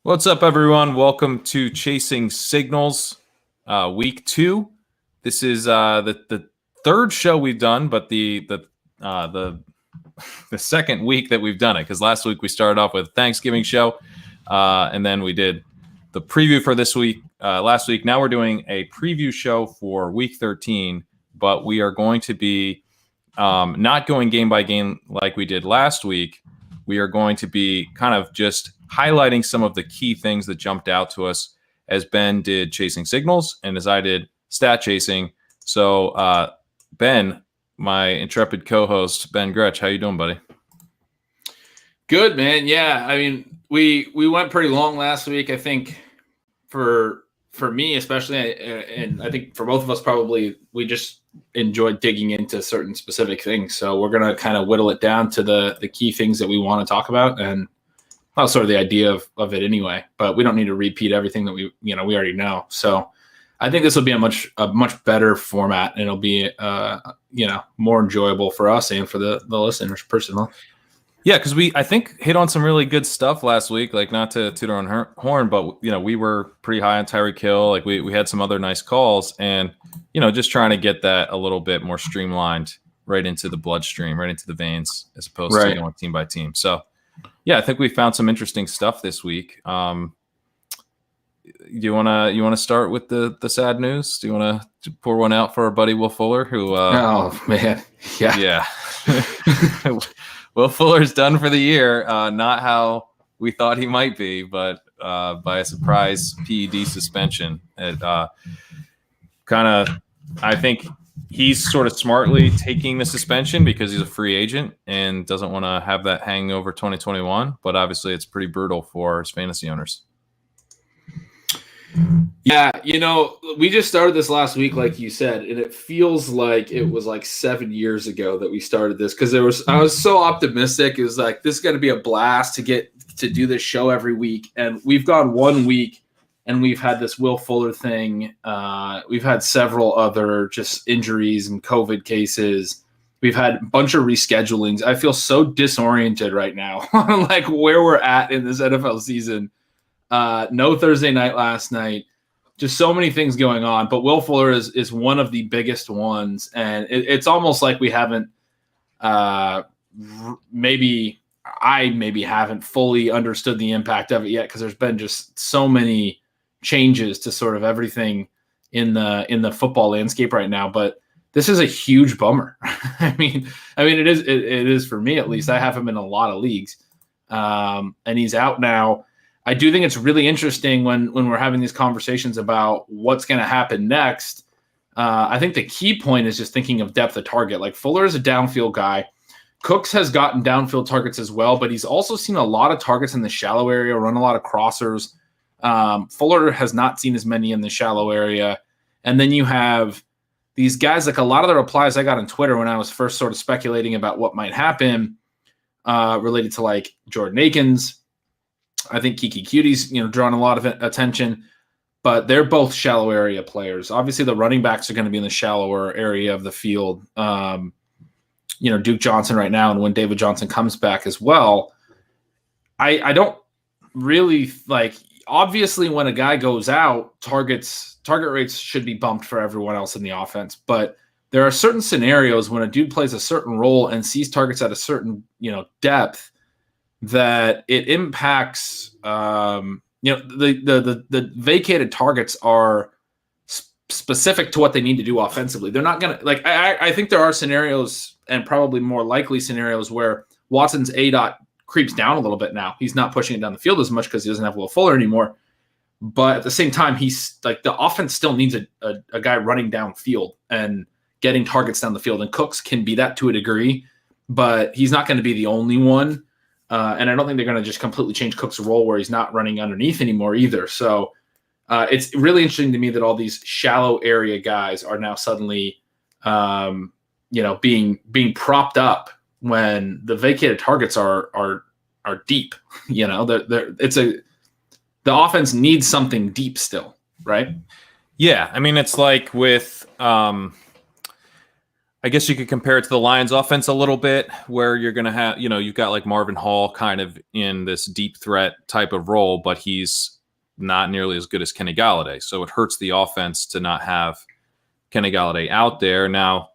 What's up, everyone? Welcome to Chasing Signals, week 2. This is the third show we've done, but the second week that we've done it, because last week we started off with Thanksgiving show, and then we did the preview for this week last week. Now we're doing a preview show for week 13, but we are going to be not going game by game like we did last week. We are going to be kind of just highlighting some of the key things that jumped out to us as Ben did Chasing Signals and as I did Stat Chasing. So, Ben, my intrepid co-host, Ben Gretch, how you doing, buddy? Good, man. Yeah, I mean, we went pretty long last week. I think for me especially, and I think for both of us probably, we just enjoyed digging into certain specific things. So we're going to kind of whittle it down to the key things that we want to talk about, and that's sort of the idea of it anyway. But we don't need to repeat everything that we already know. So I think this will be a much better format, and it'll be more enjoyable for us and for the listeners personally. Yeah, because I think hit on some really good stuff last week. Like, not to toot our own horn, but we were pretty high on Tyreek Hill. Like, we had some other nice calls, and just trying to get that a little bit more streamlined right into the bloodstream, right into the veins, as opposed to going team by team. So yeah, I think we found some interesting stuff this week. You wanna start with the sad news? Do you want to pour one out for our buddy Will Fuller, who oh man, yeah. Will Fuller's done for the year. Not how we thought he might be, but by a surprise PED suspension. It I think he's sort of smartly taking the suspension because he's a free agent and doesn't want to have that hang over 2021. But obviously, it's pretty brutal for his fantasy owners. Yeah, we just started this last week, like you said, and it feels like it was like 7 years ago that we started this, because I was so optimistic. It was like, this is going to be a blast to get to do this show every week, and we've gone 1 week and we've had this Will Fuller thing. We've had several other just injuries and COVID cases. We've had a bunch of reschedulings. I feel so disoriented right now on like where we're at in this NFL season. No Thursday night last night, just so many things going on. But Will Fuller is one of the biggest ones, and it's almost like we haven't maybe haven't fully understood the impact of it yet, because there's been just so many changes to sort of everything in the football landscape right now. But this is a huge bummer. I mean it is for me, at least. I have him in a lot of leagues, and he's out now. I do think it's really interesting when we're having these conversations about what's going to happen next. I think the key point is just thinking of depth of target. Like, Fuller is a downfield guy. Cooks has gotten downfield targets as well, but he's also seen a lot of targets in the shallow area, run a lot of crossers. Fuller has not seen as many in the shallow area. And then you have these guys, like a lot of the replies I got on Twitter when I was first sort of speculating about what might happen related to like Jordan Akins. I think Kiki Cutie's, drawn a lot of attention, but they're both shallow area players. Obviously, the running backs are going to be in the shallower area of the field. Duke Johnson right now, and when David Johnson comes back as well, I don't really like. Obviously, when a guy goes out, target rates should be bumped for everyone else in the offense. But there are certain scenarios when a dude plays a certain role and sees targets at a certain depth, that it impacts, the vacated targets are specific to what they need to do offensively. They're not going to, like, I think there are scenarios, and probably more likely scenarios, where Watson's ADOT creeps down a little bit now. He's not pushing it down the field as much because he doesn't have Will Fuller anymore. But at the same time, he's like, the offense still needs a guy running downfield and getting targets down the field. And Cooks can be that to a degree, but he's not going to be the only one. And I don't think they're going to just completely change Cook's role where he's not running underneath anymore either. So it's really interesting to me that all these shallow area guys are now suddenly, being propped up when the vacated targets are deep. The offense needs something deep still, right? Yeah, I mean, it's like with I guess you could compare it to the Lions offense a little bit, where you're going to have, you've got like Marvin Hall kind of in this deep threat type of role, but he's not nearly as good as Kenny Golladay. So it hurts the offense to not have Kenny Golladay out there. Now,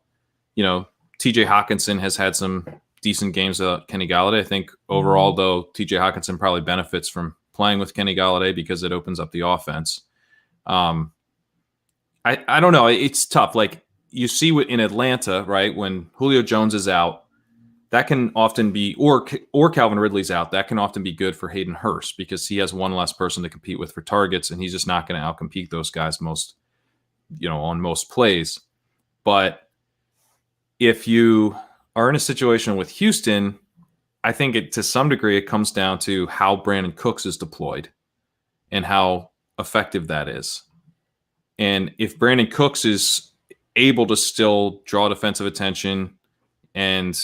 TJ Hawkinson has had some decent games of Kenny Golladay. I think overall, though, TJ Hawkinson probably benefits from playing with Kenny Golladay because it opens up the offense. I don't know. It's tough. Like you see in Atlanta, right, when Julio Jones is out, that can often be, or Calvin Ridley's out, that can often be good for Hayden Hurst because he has one less person to compete with for targets, and he's just not going to outcompete those guys on most plays. But if you are in a situation with Houston, I think to some degree it comes down to how Brandon Cooks is deployed and how effective that is. And if Brandon Cooks is able to still draw defensive attention and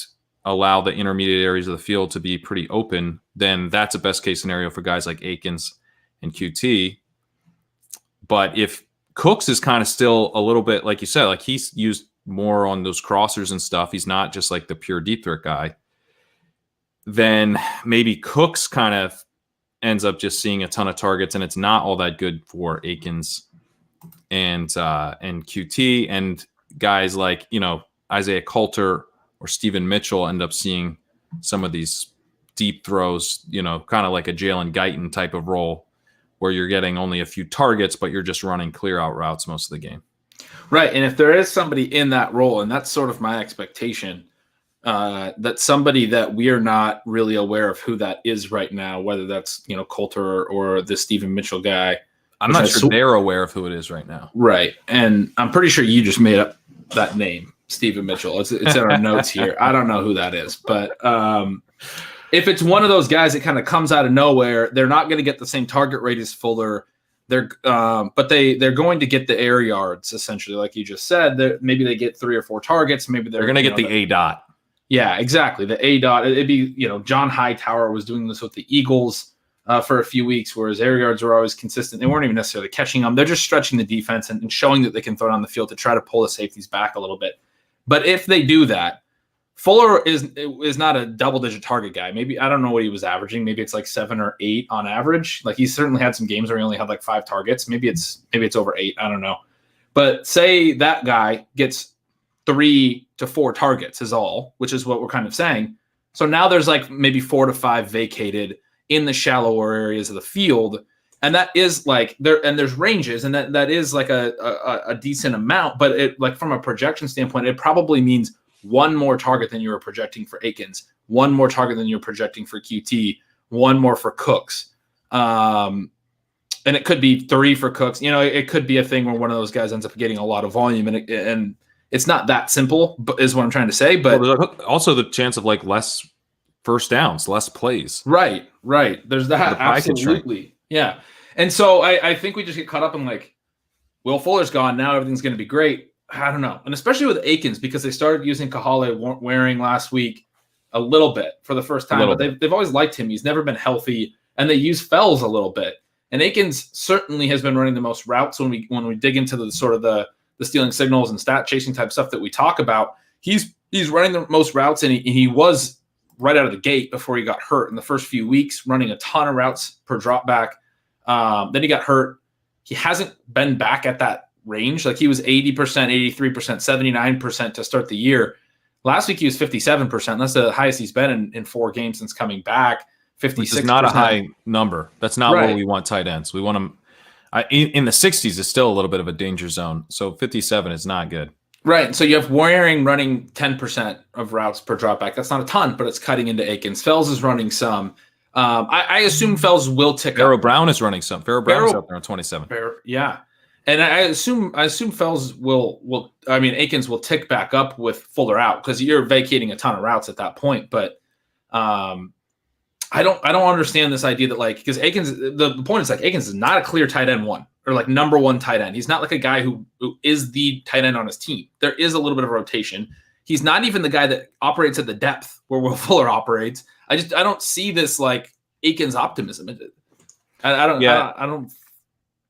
allow the intermediate areas of the field to be pretty open, then that's a best case scenario for guys like Akins and QT. But if Cooks is kind of still a little bit, like you said, like he's used more on those crossers and stuff, he's not just like the pure deep threat guy, then maybe Cooks kind of ends up just seeing a ton of targets, and it's not all that good for Akins and QT, and guys like Isaiah Coulter or Steven Mitchell end up seeing some of these deep throws, kind of like a Jalen Guyton type of role where you're getting only a few targets, but you're just running clear out routes most of the game. Right. And if there is somebody in that role, and that's sort of my expectation, that somebody that we are not really aware of who that is right now, whether that's, Coulter or the Steven Mitchell guy. I'm not sure they're aware of who it is right now. Right. And I'm pretty sure you just made up that name, Steven Mitchell. It's in our notes here. I don't know who that is, but if it's one of those guys that kind of comes out of nowhere, they're not going to get the same target rate as Fuller. But they're going to get the air yards, essentially, like you just said. Maybe they get 3 or 4 targets. Maybe they're going to get the A dot. Yeah, exactly. The A dot. It'd be, John Hightower was doing this with the Eagles for a few weeks, where his air yards were always consistent. They weren't even necessarily catching them. They're just stretching the defense and showing that they can throw down the field to try to pull the safeties back a little bit. But if they do that, Fuller is not a double-digit target guy. Maybe, I don't know what he was averaging. Maybe it's like 7 or 8 on average. Like, he certainly had some games where he only had like 5 targets. Maybe it's over 8. I don't know. But say that guy gets 3 to 4 targets is all, which is what we're kind of saying. So now there's like maybe 4 to 5 vacated in the shallower areas of the field. And that is like there's ranges, and that is like a decent amount. But it, like, from a projection standpoint, it probably means one more target than you were projecting for Akins, one more target than you're projecting for QT, one more for Cooks. And it could be 3 for Cooks. It could be a thing where one of those guys ends up getting a lot of volume, and it's not that simple, but is what I'm trying to say. But also the chance of like less first downs, less plays. Right. There's that. Absolutely. Yeah. And so I think we just get caught up in like, Will Fuller's gone. Now everything's going to be great. I don't know. And especially with Akins, because they started using Kahale wearing last week a little bit for the first time. But they've always liked him. He's never been healthy. And they use Fells a little bit. And Akins certainly has been running the most routes when we dig into the sort of the stealing signals and stat chasing type stuff that we talk about. He's running the most routes, and he was right out of the gate before he got hurt in the first few weeks, running a ton of routes per drop back. Then he got hurt. He hasn't been back at that range. Like, he was 80%, 83%, 79% to start the year. Last week he was 57%. That's the highest he's been in 4 games since coming back. 56%. Which is not a high number. That's not where we want tight ends. We want them in the 60s is still a little bit of a danger zone. So 57 is not good. Right. So you have Waring running 10% of routes per dropback. That's not a ton, but it's cutting into Akins. Fells is running some. I assume Fells will tick up. Pharaoh Brown is running some. Pharaoh Brown's up there on 27. Yeah. And I assume Fells Akins will tick back up with Fuller out, because you're vacating a ton of routes at that point. But I don't understand this idea that, like, because Akins, the point is, like, Akins is not a clear tight end 1 or like number 1 tight end. He's not like a guy who is the tight end on his team. There is a little bit of rotation. He's not even the guy that operates at the depth where Will Fuller operates. I don't see this like Akins optimism. I don't.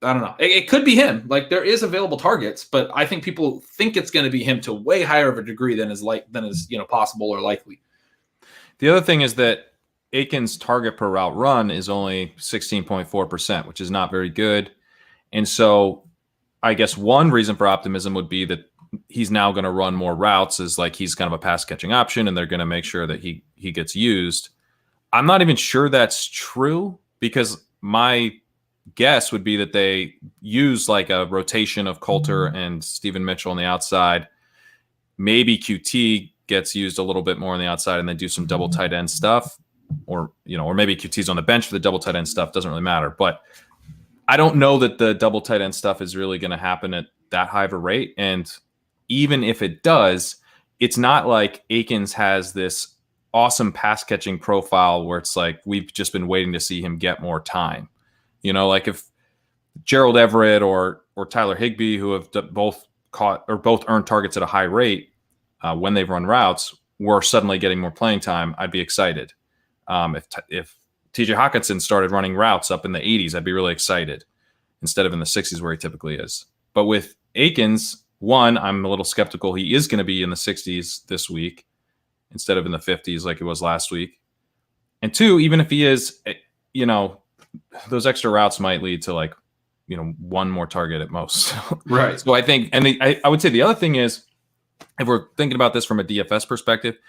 I don't know. It could be him. Like there is available targets, but I think people think it's going to be him to way higher of a degree than is possible or likely. The other thing is that Aikens' target per route run is only 16.4%, which is not very good. And so I guess one reason for optimism would be that he's now going to run more routes as like he's kind of a pass catching option, and they're going to make sure that he gets used. I'm not even sure that's true, because my guess would be that they use like a rotation of Coulter and Steven Mitchell on the outside. Maybe QT gets used a little bit more on the outside, and then do some double tight end stuff, or maybe QT's on the bench for the double tight end stuff. Doesn't really matter, but I don't know that the double tight end stuff is really going to happen at that high of a rate. And even if it does, it's not like Aikens has this awesome pass catching profile where it's like we've just been waiting to see him get more time. Like if Gerald Everett or Tyler Higbee, who have both earned targets at a high rate when they've run routes, were suddenly getting more playing time, I'd be excited. If TJ Hawkinson started running routes up in the 80s, I'd be really excited instead of in the 60s where he typically is. But with Aikens, one, I'm a little skeptical he is going to be in the 60s this week instead of in the 50s like it was last week. And two, even if he is, those extra routes might lead to like, one more target at most. Right. So I think, and I would say the other thing is, if we're thinking about this from a DFS perspective,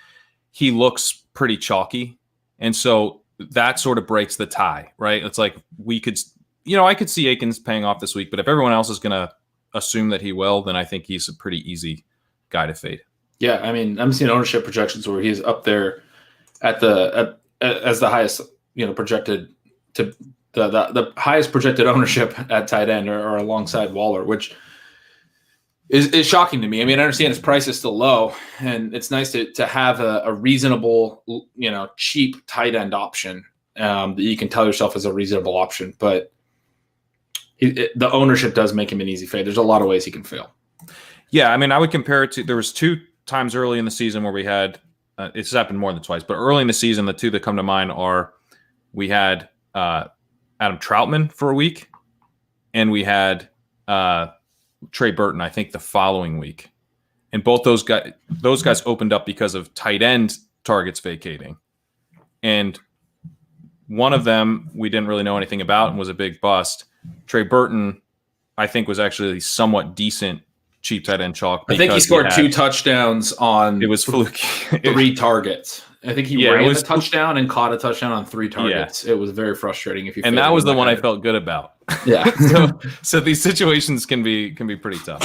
he looks pretty chalky. And so that sort of breaks the tie, right? It's like I could see Aikens paying off this week, but if everyone else is going to assume that he will, then I think he's a pretty easy guy to fade. Yeah, I mean, I'm seeing ownership projections where he's up there as the highest, projected to the highest projected ownership at tight end or alongside Waller, which is shocking to me. I mean, I understand his price is still low, and it's nice to have a reasonable, cheap tight end option that you can tell yourself is a reasonable option. But the ownership does make him an easy fade. There's a lot of ways he can fail. Yeah, I mean, I would compare it to, there was 2 times early in the season where we had, it's happened more than twice, but early in the season, the 2 that come to mind are we had Adam Troutman for a week, and we had Trey Burton, I think, the following week. And both those guys opened up because of tight end targets vacating. And one of them we didn't really know anything about and was a big bust. Trey Burton, I think, was actually somewhat decent cheap tight end chalk. I think he scored 2 touchdowns on it was fluky. 3 targets. I think he ran a touchdown and caught a touchdown on 3 targets. Yeah. It was very frustrating. And that was the one I felt good about. Yeah. so these situations can be pretty tough.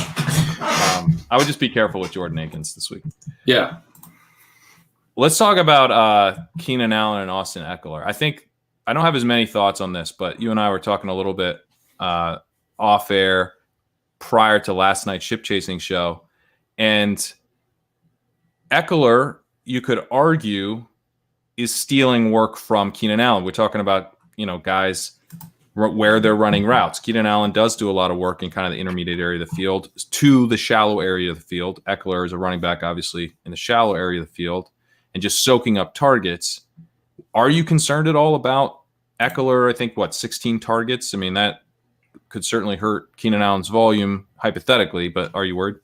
I would just be careful with Jordan Akins this week. Yeah. Let's talk about Keenan Allen and Austin Eckler. I think I don't have as many thoughts on this, but you and I were talking a little bit off air prior to last night's ship chasing show. And Eckler, you could argue, is stealing work from Keenan Allen. We're talking about, guys where they're running routes. Keenan Allen does do a lot of work in kind of the intermediate area of the field to the shallow area of the field. Eckler is a running back, obviously, in the shallow area of the field and just soaking up targets. Are you concerned at all about Eckler? I think, 16 targets? I mean, that could certainly hurt Keenan Allen's volume, hypothetically, but are you worried?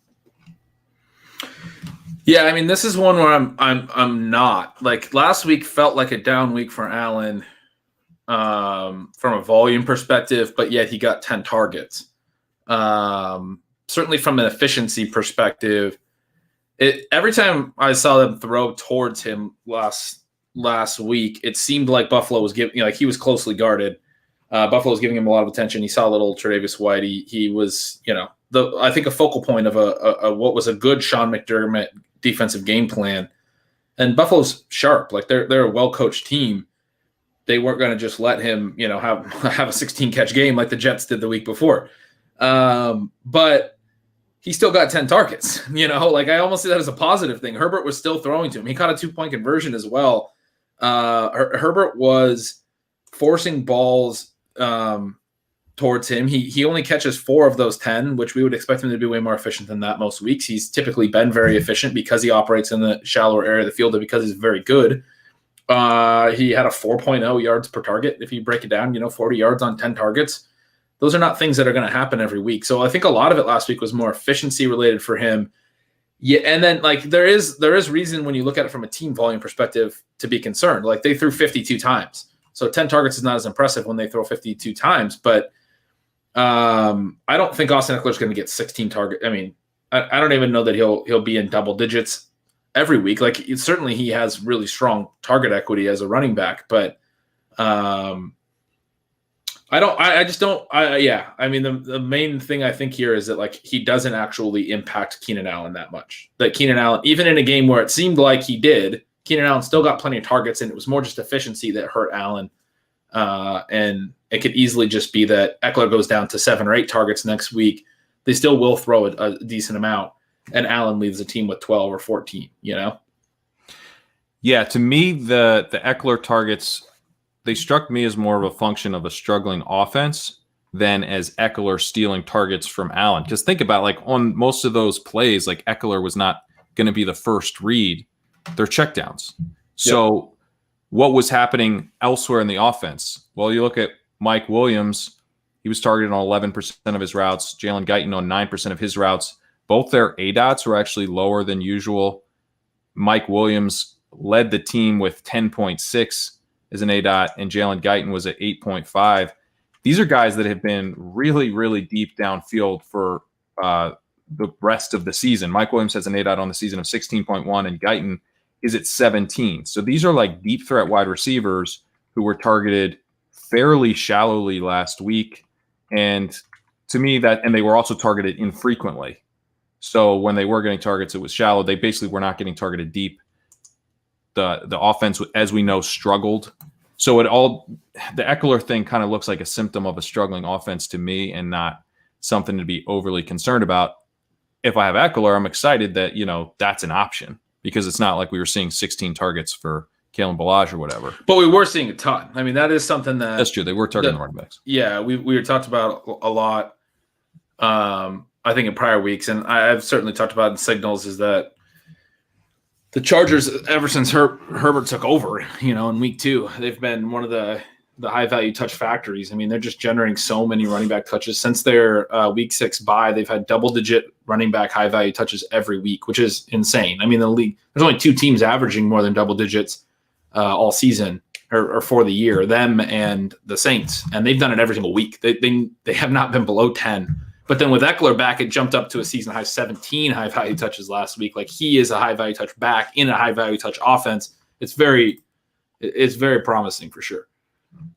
Yeah, I mean, this is one where I'm not. Like, last week felt like a down week for Allen from a volume perspective, but yet he got 10 targets. Certainly from an efficiency perspective, every time I saw them throw towards him last week, it seemed like Buffalo was giving, he was closely guarded. Buffalo was giving him a lot of attention. He saw little Tre'Davious White. He was, I think a focal point of a what was a good Sean McDermott defensive game plan. And Buffalo's sharp. Like they're a well-coached team. They weren't going to just let him, have a 16-catch game like the Jets did the week before. But he still got 10 targets. I almost see that as a positive thing. Herbert was still throwing to him. He caught a 2-point conversion as well. Herbert was forcing balls towards him. He only catches 4 of those 10, which we would expect him to be way more efficient than that most weeks. He's typically been very efficient because he operates in the shallower area of the field and because he's very good. He had a 4.0 yards per target. If you break it down, 40 yards on 10 targets. those are not things that are going to happen every week. So I think a lot of it last week was more efficiency related for him. Yeah, and then like there is reason when you look at it from a team volume perspective to be concerned. Like they threw 52 times. So 10 targets is not as impressive when they throw 52 times, but I don't think Austin Eckler is going to get 16 targets. I mean, I don't even know that he'll be in double digits every week. Like certainly he has really strong target equity as a running back, but I mean, the main thing I think here is that like he doesn't actually impact Keenan Allen that much. That Keenan Allen, even in a game where it seemed like he did, Keenan Allen still got plenty of targets, and it was more just efficiency that hurt Allen. And it could easily just be that Eckler goes down to 7 or 8 targets next week. They still will throw a decent amount, and Allen leaves the team with 12 or 14, you know? Yeah, to me, the Eckler targets, they struck me as more of a function of a struggling offense than as Eckler stealing targets from Allen. Because think about, like, on most of those plays, like, Eckler was not going to be the first read. They're checkdowns. So what was happening elsewhere in the offense? Well, you look at Mike Williams. He was targeted on 11% of his routes. Jalen Guyton on 9% of his routes. Both their ADOTs were actually lower than usual. Mike Williams led the team with 10.6 as an ADOT, and Jalen Guyton was at 8.5. These are guys that have been really, really deep downfield for the rest of the season. Mike Williams has an ADOT on the season of 16.1, and Guyton is at 17. So these are like deep threat wide receivers who were targeted fairly shallowly last week. And to me, and they were also targeted infrequently. So when they were getting targets, it was shallow. They basically were not getting targeted deep. The offense, as we know, struggled. So the Eckler thing kind of looks like a symptom of a struggling offense to me, and not something to be overly concerned about. If I have Eckler, I'm excited that, that's an option, because it's not like we were seeing 16 targets for Kalen Ballage or whatever. But we were seeing a ton. I mean, that is something that's true. They were targeting the running backs. Yeah, we were talked about a lot, I think, in prior weeks, and I've certainly talked about in signals, is that the Chargers, ever since Herbert took over, in week 2, they've been one of the high-value touch factories. I mean, they're just generating so many running back touches. Since their week 6 bye, they've had double-digit running back high-value touches every week, which is insane. I mean, the league, there's only 2 teams averaging more than double digits all season or for the year, them and the Saints, and they've done it every single week. They have not been below 10. But then with Eckler back, it jumped up to a season-high 17 high-value touches last week. Like, he is a high-value touch back in a high-value touch offense. It's very promising for sure.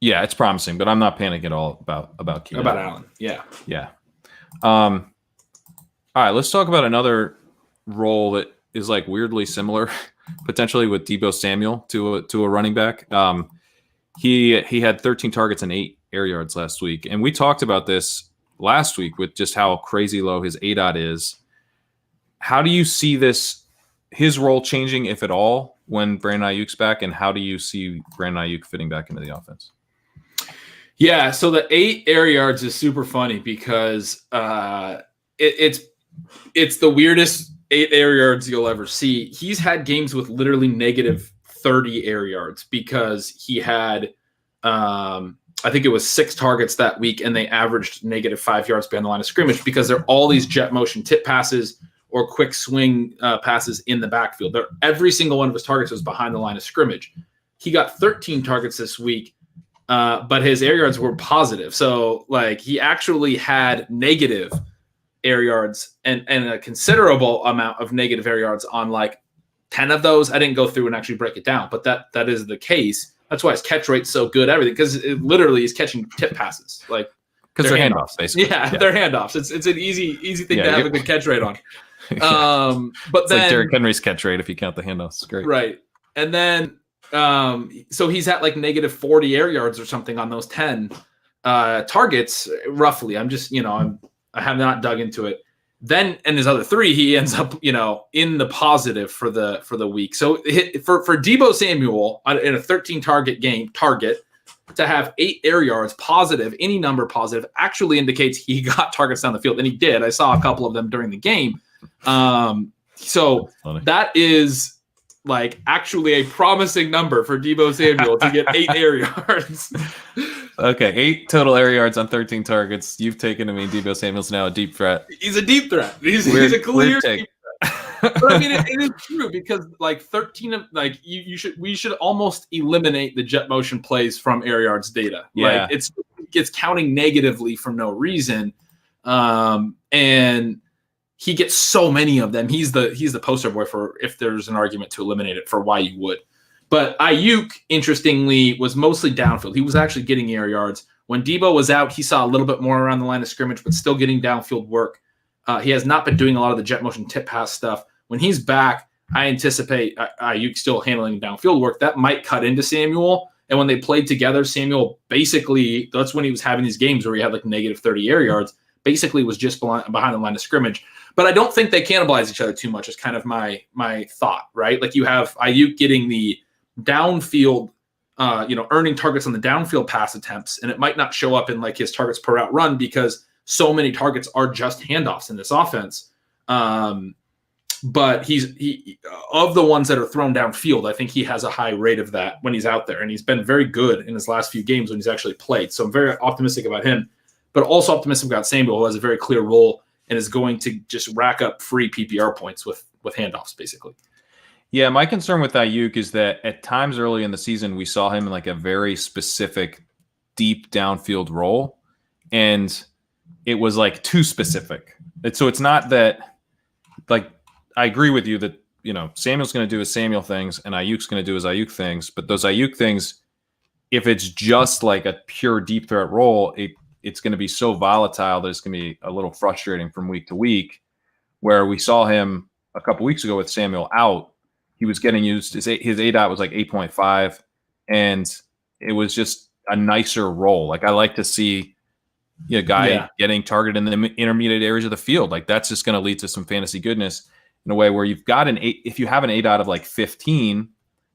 Yeah, it's promising, but I'm not panicking at all about Keenan. About Allen. Yeah. All right, let's talk about another role that is like weirdly similar, potentially, with Deebo Samuel to a running back. He had 13 targets and 8 air yards last week, and we talked about this last week with just how crazy low his ADOT is. How do you see his role changing, if at all, when Brandon Ayuk's back, and how do you see Brandon Ayuk fitting back into the offense? Yeah, so the 8 air yards is super funny because it's the weirdest 8 air yards you'll ever see. He's had games with literally negative 30 air yards because he had I think it was 6 targets that week, and they averaged negative 5 yards behind the line of scrimmage because they're all these jet motion tip passes or quick swing passes in the backfield. Every single one of his targets was behind the line of scrimmage. He got 13 targets this week, but his air yards were positive. So, like, he actually had negative air yards and a considerable amount of negative air yards on like 10 of those. I didn't go through and actually break it down, but that is the case. That's why his catch rate's so good. Everything, because it literally is catching tip passes, like because they're handoffs, basically. Yeah, they're handoffs. It's an easy thing to have a good catch rate on. But it's then, like Derrick Henry's catch rate if you count the handoffs. It's great, right? And then so he's at like negative 40 air yards or something on those 10 targets, roughly. I'm just I have not dug into it. Then in his other 3, he ends up, in the positive for the week. So for Deebo Samuel in a 13 target game to have 8 air yards positive, any number positive, actually indicates he got targets down the field, and he did. I saw a couple of them during the game. So that is like actually a promising number for Deebo Samuel to get 8 air yards. Okay, 8 total air yards on 13 targets. You've taken to mean Deebo Samuel's now a deep threat. He's a deep threat. He's a clear deep threat. But I mean, it is true because like 13 of like we should almost eliminate the jet motion plays from air yards data. Yeah. Like it's counting negatively for no reason, and he gets so many of them. He's the poster boy for if there's an argument to eliminate it for why you would. But Ayuk, interestingly, was mostly downfield. He was actually getting air yards. When Deebo was out, he saw a little bit more around the line of scrimmage, but still getting downfield work. He has not been doing a lot of the jet motion tip pass stuff. When he's back, I anticipate Ayuk still handling downfield work. That might cut into Samuel. And when they played together, Samuel basically, that's when he was having these games where he had like negative 30 air yards, basically was just behind the line of scrimmage. But I don't think they cannibalize each other too much is kind of my thought, right? Like you have Ayuk getting the downfield, earning targets on the downfield pass attempts, and it might not show up in like his targets per route run because so many targets are just handoffs in this offense. But he of the ones that are thrown downfield, I think he has a high rate of that when he's out there, and he's been very good in his last few games when he's actually played. So I'm very optimistic about him, but also optimistic about Samuel, who has a very clear role and is going to just rack up free PPR points with handoffs, basically. Yeah, my concern with Ayuk is that at times early in the season, we saw him in like a very specific deep downfield role, and it was like too specific. So it's not that, like, I agree with you that, Samuel's going to do his Samuel things and Ayuk's going to do his Ayuk things, but those Ayuk things, if it's just like a pure deep threat role, it's going to be so volatile that it's going to be a little frustrating from week to week, where we saw him a couple weeks ago with Samuel out. He was getting used. His ADOT was like 8.5, and it was just a nicer role. Like I like to see a guy getting targeted in the intermediate areas of the field. Like that's just going to lead to some fantasy goodness in a way where you've got if you have an ADOT of like 15,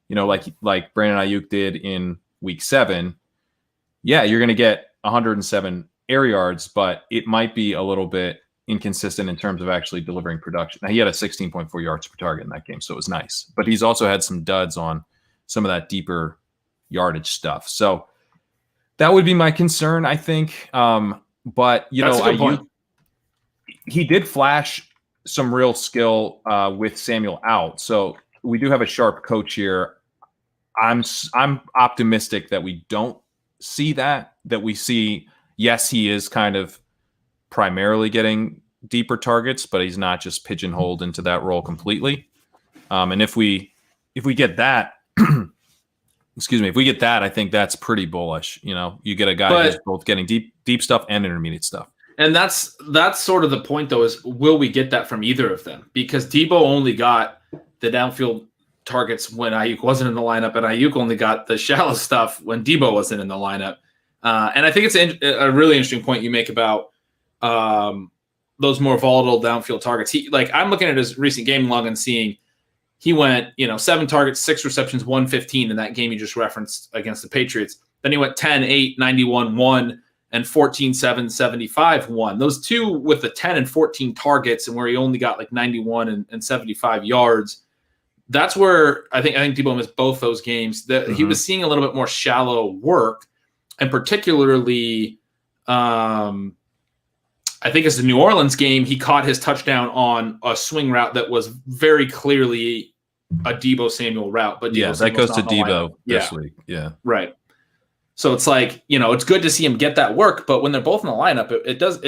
like Brandon Ayuk did in week 7, you're going to get 107 air yards, but it might be a little bit inconsistent in terms of actually delivering production. Now, he had a 16.4 yards per target in that game, so it was nice. But he's also had some duds on some of that deeper yardage stuff. So that would be my concern, I think. But, he did flash some real skill with Samuel out. So we do have a sharp coach here. I'm optimistic that we don't see that we see, yes, he is kind of primarily getting deeper targets, but he's not just pigeonholed into that role completely. And if we get that, if we get that, I think that's pretty bullish. You get a guy who's both getting deep stuff and intermediate stuff. And that's sort of the point, though, is will we get that from either of them? Because Deebo only got the downfield targets when Ayuk wasn't in the lineup, and Ayuk only got the shallow stuff when Deebo wasn't in the lineup. And I think it's a really interesting point you make about those more volatile downfield targets. I'm looking at his recent game log and seeing he went, 7 targets, 6 receptions, 115 in that game you just referenced against the Patriots. Then he went 10, 8, 91, 1, and 14, 7, 75, 1. Those two with the 10 and 14 targets and where he only got like 91 and 75 yards. That's where I think Deebo missed both those games. He was seeing a little bit more shallow work, and particularly, I think it's the New Orleans game, he caught his touchdown on a swing route that was very clearly a Deebo Samuel route. But that goes to Deebo this week. Yeah, right. So it's like, it's good to see him get that work, but when they're both in the lineup, it does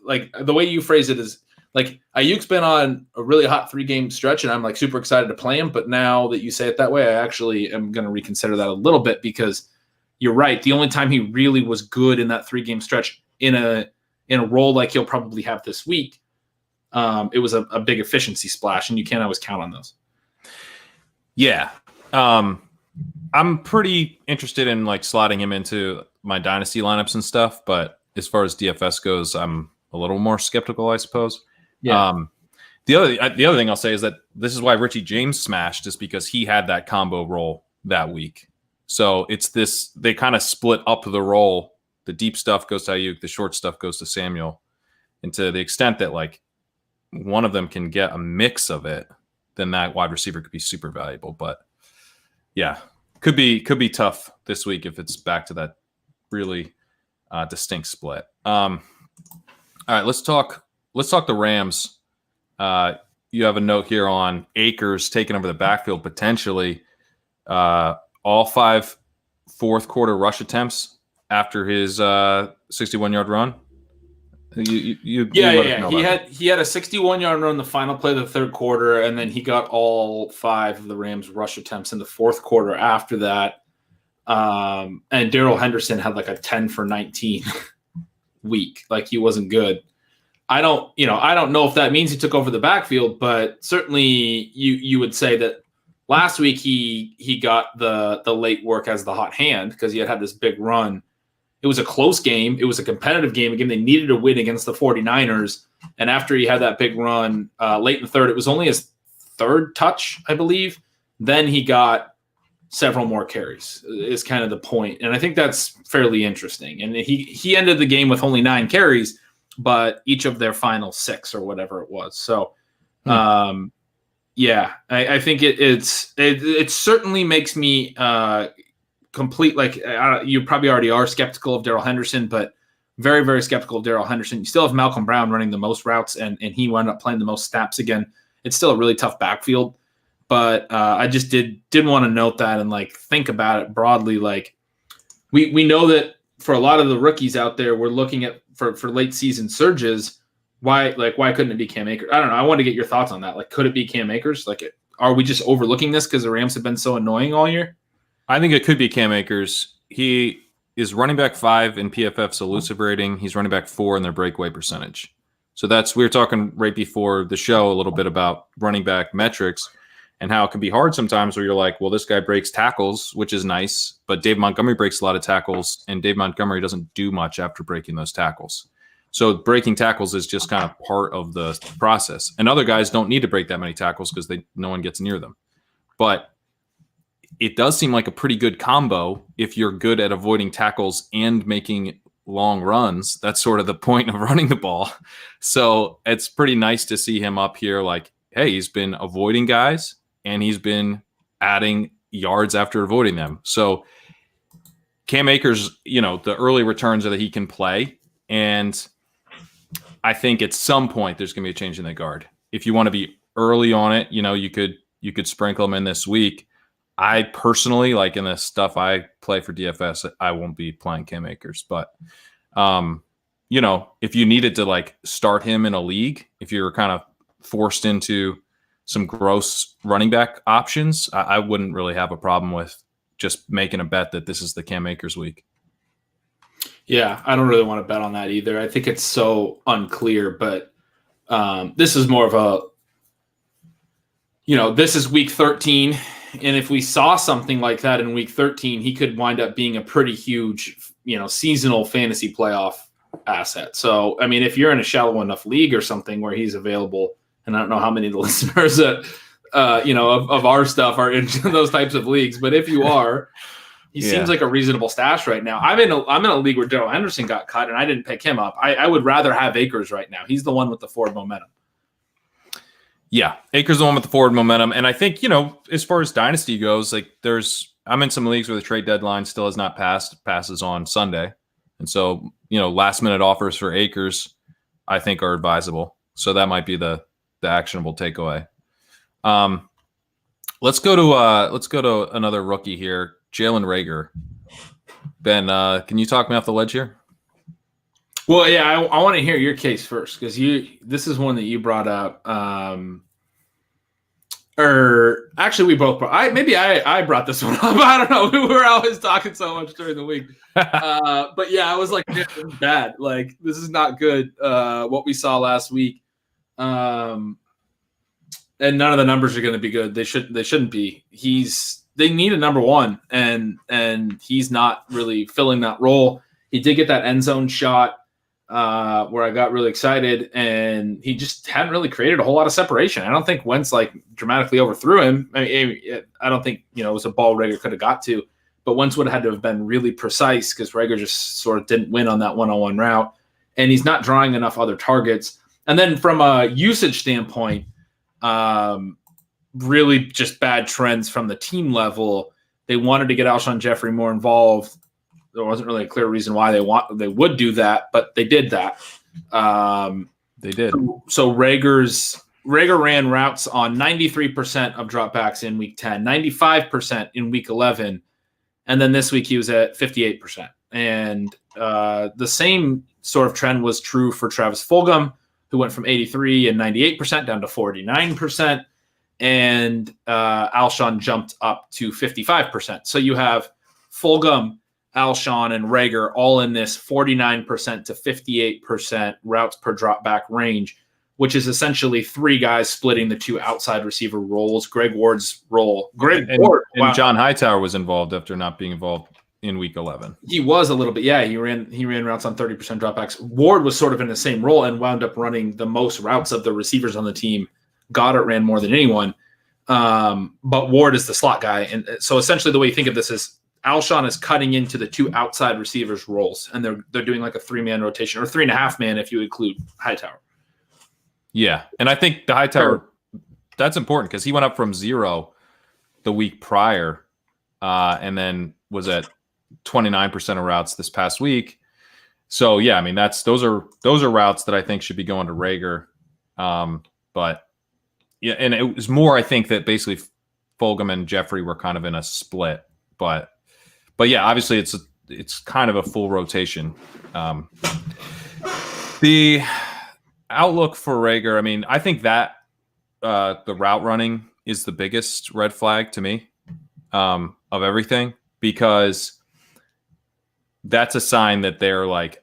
like the way you phrase it is like Ayuk's been on a really hot 3-game stretch, and I'm like super excited to play him. But now that you say it that way, I actually am going to reconsider that a little bit, because you're right. The only time he really was good in that 3-game stretch in a role like he'll probably have this week, it was a big efficiency splash, and you can't always count on those. Yeah. I'm pretty interested in like slotting him into my dynasty lineups and stuff, but as far as DFS goes, I'm a little more skeptical, I suppose. Yeah. The other thing I'll say is that this is why Richie James smashed, is because he had that combo role that week. So it's this, they kind of split up the role. The deep stuff goes to Ayuk, the short stuff goes to Samuel. And to the extent that like one of them can get a mix of it, then that wide receiver could be super valuable. But yeah, could be tough this week if it's back to that really distinct split. All right, let's talk the Rams. You have a note here on Akers taking over the backfield potentially. All 5 fourth quarter rush attempts after his 61-yard run. He had a 61-yard run in the final play of the third quarter, and then he got all 5 of the Rams rush attempts in the fourth quarter after that. And Darrell Henderson had like a 10 for 19 week. Like, he wasn't good. I don't know if that means he took over the backfield, but certainly you would say that last week he got the late work as the hot hand because he had this big run. It was a close game. It was a competitive game. Again, they needed a win against the 49ers. And after he had that big run late in the third, it was only his third touch, I believe. Then he got several more carries is kind of the point. And I think that's fairly interesting. And he ended the game with only 9 carries, but each of their final 6 or whatever it was. So, yeah, I think it certainly makes me complete. Like, you probably already are skeptical of Darrell Henderson, but very, very skeptical of Darrell Henderson. You still have Malcolm Brown running the most routes, and he wound up playing the most snaps again. It's still a really tough backfield, but I just did want to note that and like think about it broadly. Like, we know that for a lot of the rookies out there, we're looking at for late season surges. Why couldn't it be Cam Akers? I don't know. I want to get your thoughts on that. Like, could it be Cam Akers? Like, are we just overlooking this because the Rams have been so annoying all year? I think it could be Cam Akers. He is running back 5 in PFF's elusive rating. He's running back 4 in their breakaway percentage. So we were talking right before the show a little bit about running back metrics and how it can be hard sometimes where you're like, well, this guy breaks tackles, which is nice, but Dave Montgomery breaks a lot of tackles, and Dave Montgomery doesn't do much after breaking those tackles. So breaking tackles is just kind of part of the process. And other guys don't need to break that many tackles because no one gets near them. But it does seem like a pretty good combo if you're good at avoiding tackles and making long runs. That's sort of the point of running the ball. So it's pretty nice to see him up here like, hey, he's been avoiding guys and he's been adding yards after avoiding them. So Cam Akers, the early returns are that he can play. And I think at some point there's going to be a change in the guard. If you want to be early on it, you could sprinkle him in this week. I personally, like in the stuff I play for DFS, I won't be playing Cam Akers. But, if you needed to like start him in a league, if you're kind of forced into some gross running back options, I wouldn't really have a problem with just making a bet that this is the Cam Akers week. Yeah, I don't really want to bet on that either. I think it's so unclear, but this is more of a, this is week 13. And if we saw something like that in week 13, he could wind up being a pretty huge, seasonal fantasy playoff asset. So, I mean, if you're in a shallow enough league or something where he's available, and I don't know how many of the listeners that, of our stuff are in those types of leagues, but if you are, he seems like a reasonable stash right now. I'm in a league where Darrell Henderson got cut and I didn't pick him up. I would rather have Akers right now. He's the one with the forward momentum. Yeah, Akers the one with the forward momentum. And I think, as far as dynasty goes, like I'm in some leagues where the trade deadline still has not passed, passes on Sunday. And so, last minute offers for Akers, I think are advisable. So that might be the actionable takeaway. Let's go to another rookie here, Jalen Reagor. Ben, can you talk me off the ledge here? Well, yeah, I want to hear your case first because this is one that you brought up. Or actually, we both I brought this one up. I don't know. We were always talking so much during the week. But yeah, I was like, this is bad. Like, this is not good. What we saw last week. And none of the numbers are going to be good. They shouldn't be. They need a number one, and he's not really filling that role. He did get that end zone shot where I got really excited, and he just hadn't really created a whole lot of separation. I don't think Wentz like dramatically overthrew him. I don't think it was a ball Reagor could have got to, but Wentz would have had to have been really precise because Reagor just sort of didn't win on that one-on-one route, and he's not drawing enough other targets. And then from a usage standpoint, really just bad trends from the team level. They wanted to get Alshon Jeffrey more involved. There wasn't really a clear reason why they would do that, but they did that. They did. So Reagor ran routes on 93% of dropbacks in week 10, 95% in week 11, and then this week he was at 58%. And the same sort of trend was true for Travis Fulgham, who went from 83 and 98% down to 49%, and Alshon jumped up to 55%. So you have Fulgham, Alshon, and Reagor all in this 49% to 58% routes per dropback range, which is essentially three guys splitting the two outside receiver roles. Greg Ward's role. And John Hightower was involved after not being involved in week 11. He was a little bit. Yeah, he ran routes on 30% dropbacks. Ward was sort of in the same role and wound up running the most routes of the receivers on the team. Goddard ran more than anyone. But Ward is the slot guy. And so essentially the way you think of this is Alshon is cutting into the two outside receivers roles, and they're doing like a 3-man rotation or 3.5-man if you include Hightower. Yeah, and I think the Hightower, that's important because he went up from 0 the week prior and then was at 29% of routes this past week. So yeah, I mean those are routes that I think should be going to Reagor. But yeah, and it was more I think that basically Fulgham and Jeffrey were kind of in a split, but yeah, obviously it's kind of a full rotation. The outlook for Reagor, I mean, I think that the route running is the biggest red flag to me of everything, because that's a sign that they're like,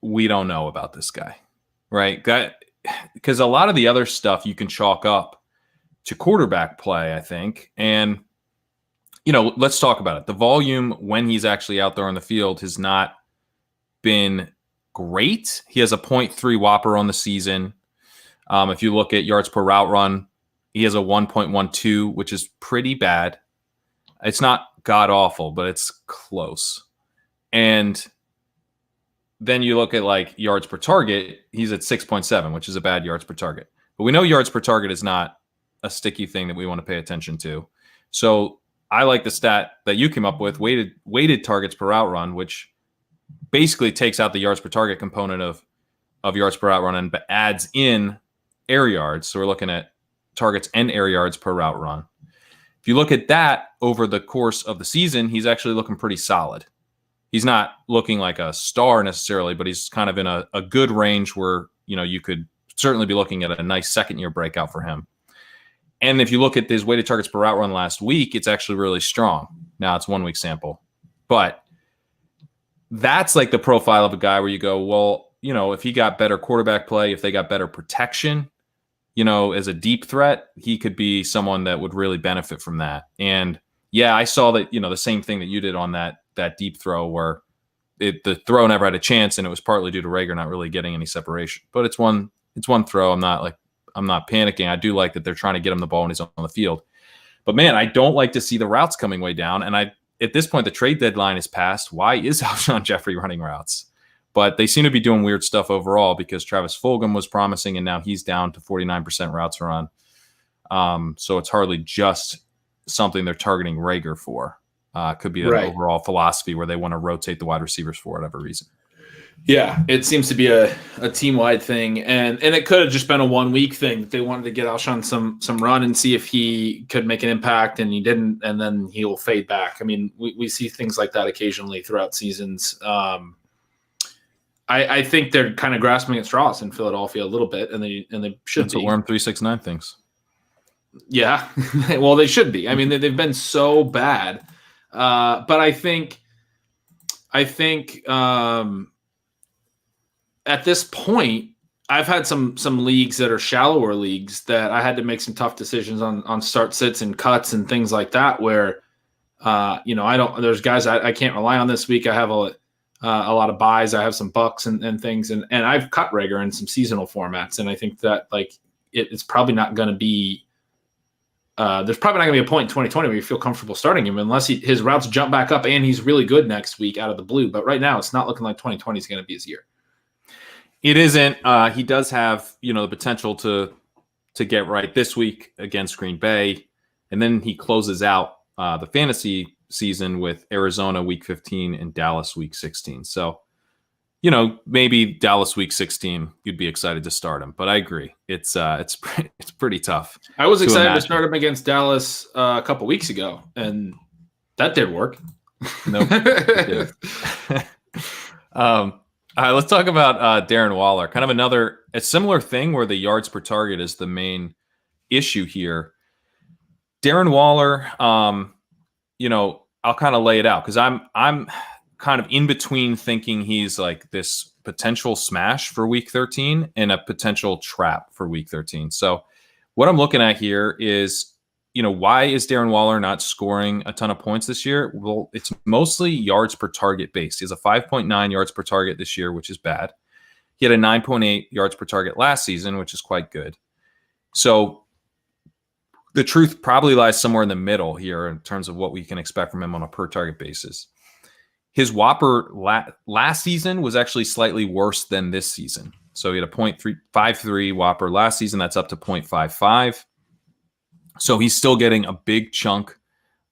we don't know about this guy, right? Because a lot of the other stuff you can chalk up to quarterback play, I think. And, let's talk about it. The volume when he's actually out there on the field has not been great. He has a 0.3 whopper on the season. If you look at yards per route run, he has a 1.12, which is pretty bad. It's not god awful, but it's close. And then you look at like yards per target, he's at 6.7, which is a bad yards per target. But we know yards per target is not a sticky thing that we want to pay attention to. So I like the stat that you came up with, weighted targets per route run, which basically takes out the yards per target component of yards per route run and adds in air yards. So we're looking at targets and air yards per route run. If you look at that over the course of the season, he's actually looking pretty solid. He's not looking like a star necessarily, but he's kind of in a good range where, you could certainly be looking at a nice second-year breakout for him. And if you look at his weighted targets per route run last week, it's actually really strong. Now it's 1 week sample. But that's like the profile of a guy where you go, well, if he got better quarterback play, if they got better protection, as a deep threat, he could be someone that would really benefit from that. And yeah, I saw that, the same thing that you did on that deep throw where the throw never had a chance, and it was partly due to Reagor not really getting any separation. But it's one throw. I'm not panicking. I do like that they're trying to get him the ball when he's on the field. But man, I don't like to see the routes coming way down. And at this point, the trade deadline is passed. Why is Alshon Jeffrey running routes? But they seem to be doing weird stuff overall, because Travis Fulgham was promising, and now he's down to 49% routes run. So it's hardly just something they're targeting Reagor for. Could be an overall philosophy where they want to rotate the wide receivers for whatever reason. Yeah, it seems to be a team-wide thing, and it could have just been a 1 week thing. They wanted to get Alshon some run and see if he could make an impact, and he didn't, and then he'll fade back. I mean, we see things like that occasionally throughout seasons. I think they're kind of grasping at straws in Philadelphia a little bit, and they should That's what Worm 369 thinks. Yeah, well, they should be. I mean, they've been so bad, but I think at this point, I've had some leagues that are shallower leagues that I had to make some tough decisions on start sits and cuts and things like that, where there's guys I can't rely on this week. I have a lot of buys. I have some bucks and things, and I've cut Reagor in some seasonal formats, and I think that it's probably not going to be there's probably not going to be a point in 2020 where you feel comfortable starting him unless his routes jump back up and he's really good next week out of the blue. But right now, it's not looking like 2020 is going to be his year. It isn't. He does have, the potential to get right this week against Green Bay. And then he closes out the fantasy season with Arizona week 15 and Dallas week 16. So, maybe Dallas week 16, you'd be excited to start him. But I agree. It's pretty tough. I was excited to start him against Dallas a couple weeks ago, and that did work. Nope. It did. All right, let's talk about Darren Waller. Kind of a similar thing where the yards per target is the main issue here. Darren Waller, I'll kind of lay it out because I'm kind of in between thinking he's like this potential smash for week 13 and a potential trap for week 13. So what I'm looking at here is, why is Darren Waller not scoring a ton of points this year? Well, it's mostly yards per target based. He has a 5.9 yards per target this year, which is bad. He had a 9.8 yards per target last season, which is quite good. So the truth probably lies somewhere in the middle here in terms of what we can expect from him on a per target basis. His Whopper last season was actually slightly worse than this season. So he had a 0.53 Whopper last season. That's up to 0.55. So he's still getting a big chunk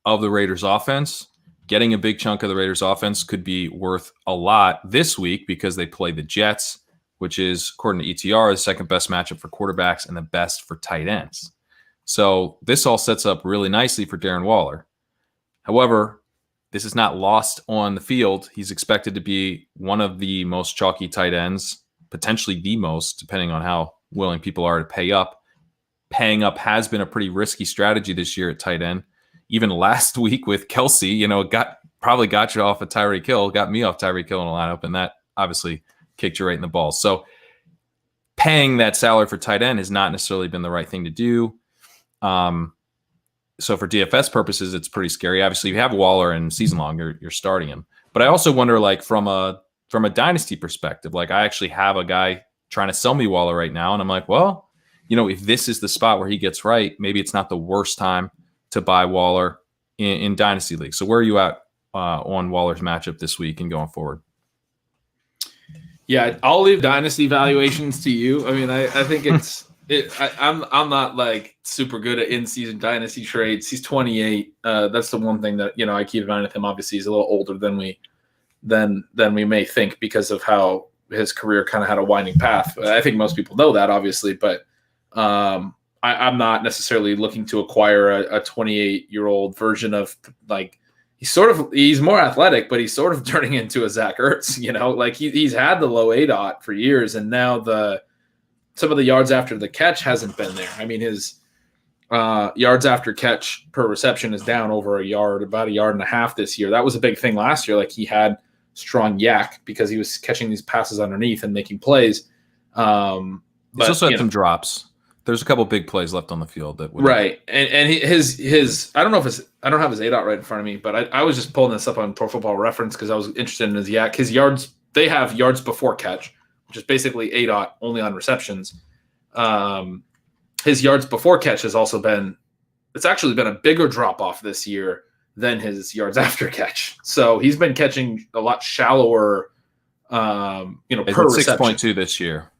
of the Raiders offense. Getting a big chunk of the Raiders offense could be worth a lot this week because they play the Jets, which is, according to ETR, the second best matchup for quarterbacks and the best for tight ends. So this all sets up really nicely for Darren Waller. However, this is not lost on the field. He's expected to be one of the most chalky tight ends, potentially the most, depending on how willing people are to pay up. Paying up has been a pretty risky strategy this year at tight end. Even last week with Kelsey, probably got you off of Tyreek Hill, got me off Tyreek Hill in a lineup, and that obviously kicked you right in the balls. So paying that salary for tight end has not necessarily been the right thing to do. So for DFS purposes, it's pretty scary. Obviously, if you have Waller and season long, you're starting him. But I also wonder, from a dynasty perspective, I actually have a guy trying to sell me Waller right now, and I'm like, well, if this is the spot where he gets right, maybe it's not the worst time to buy Waller in Dynasty League. So where are you at on Waller's matchup this week and going forward? Yeah, I'll leave Dynasty valuations to you. I mean, I think I'm not super good at in-season Dynasty trades. He's 28. That's the one thing that, I keep an eye on with him. Obviously, he's a little older than we may think because of how his career kind of had a winding path. I think most people know that, obviously, but I'm not necessarily looking to acquire a 28-year-old version of he's more athletic, but he's sort of turning into a Zach Ertz, he's had the low ADOT for years, and now some of the yards after the catch hasn't been there. I mean, his yards after catch per reception is down over about a yard and a half this year. That was a big thing last year. He had strong yak because he was catching these passes underneath and making plays. He's also had some drops. There's a couple big plays left on the field that would right, and his I don't have his ADOT right in front of me, but I was just pulling this up on Pro Football Reference because I was interested in his yak. His yards, they have yards before catch, which is basically ADOT only on receptions. His yards before catch has also it's actually been a bigger drop off this year than his yards after catch. So he's been catching a lot shallower, per reception. 6.2 this year.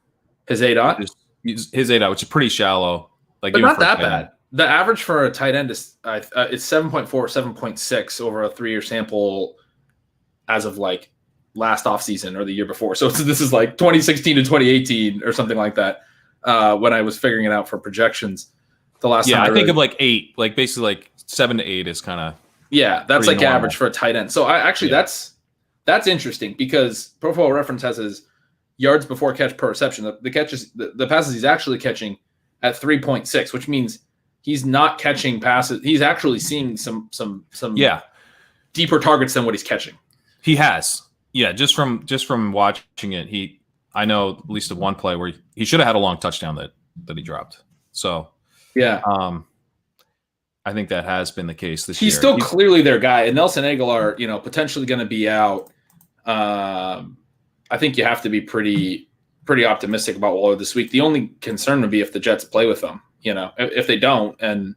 His ADOT. His ADOT, which is pretty shallow. But not that bad. The average for a tight end is it's 7.4, 7.6 over a 3-year sample as of last offseason or the year before. So this is 2016 to 2018 or something like that when I was figuring it out for projections. The last time I think of 8, basically 7 to 8 is kind of that's normal. Average for a tight end. So that's interesting because Pro Football Reference has his yards before catch per reception. The catches, the passes he's actually catching at 3.6, which means he's not catching passes. He's actually seeing some deeper targets than what he's catching. He has, just from watching it, I know at least of one play where he should have had a long touchdown that he dropped. So I think that has been the case this year. He's still clearly their guy, and Nelson Aguilar, potentially going to be out. I think you have to be pretty optimistic about Waller this week. The only concern would be if the Jets play with them. If they don't, and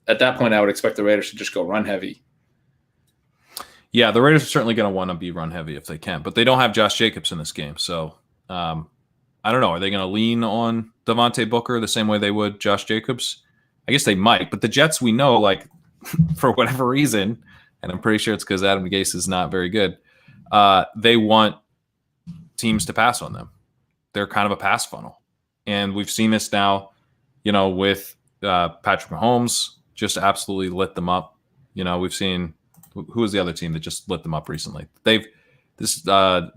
at that point, I would expect the Raiders to just go run heavy. Yeah, the Raiders are certainly going to want to be run heavy if they can, but they don't have Josh Jacobs in this game. So I don't know. Are they going to lean on Devontae Booker the same way they would Josh Jacobs? I guess they might, but the Jets, we know, like, for whatever reason, and I'm pretty sure it's because Adam Gase is not very good, they want teams to pass on them. They're kind of a pass funnel. And we've seen this now, with Patrick Mahomes just absolutely lit them up. We've seen who was the other team that just lit them up recently. Something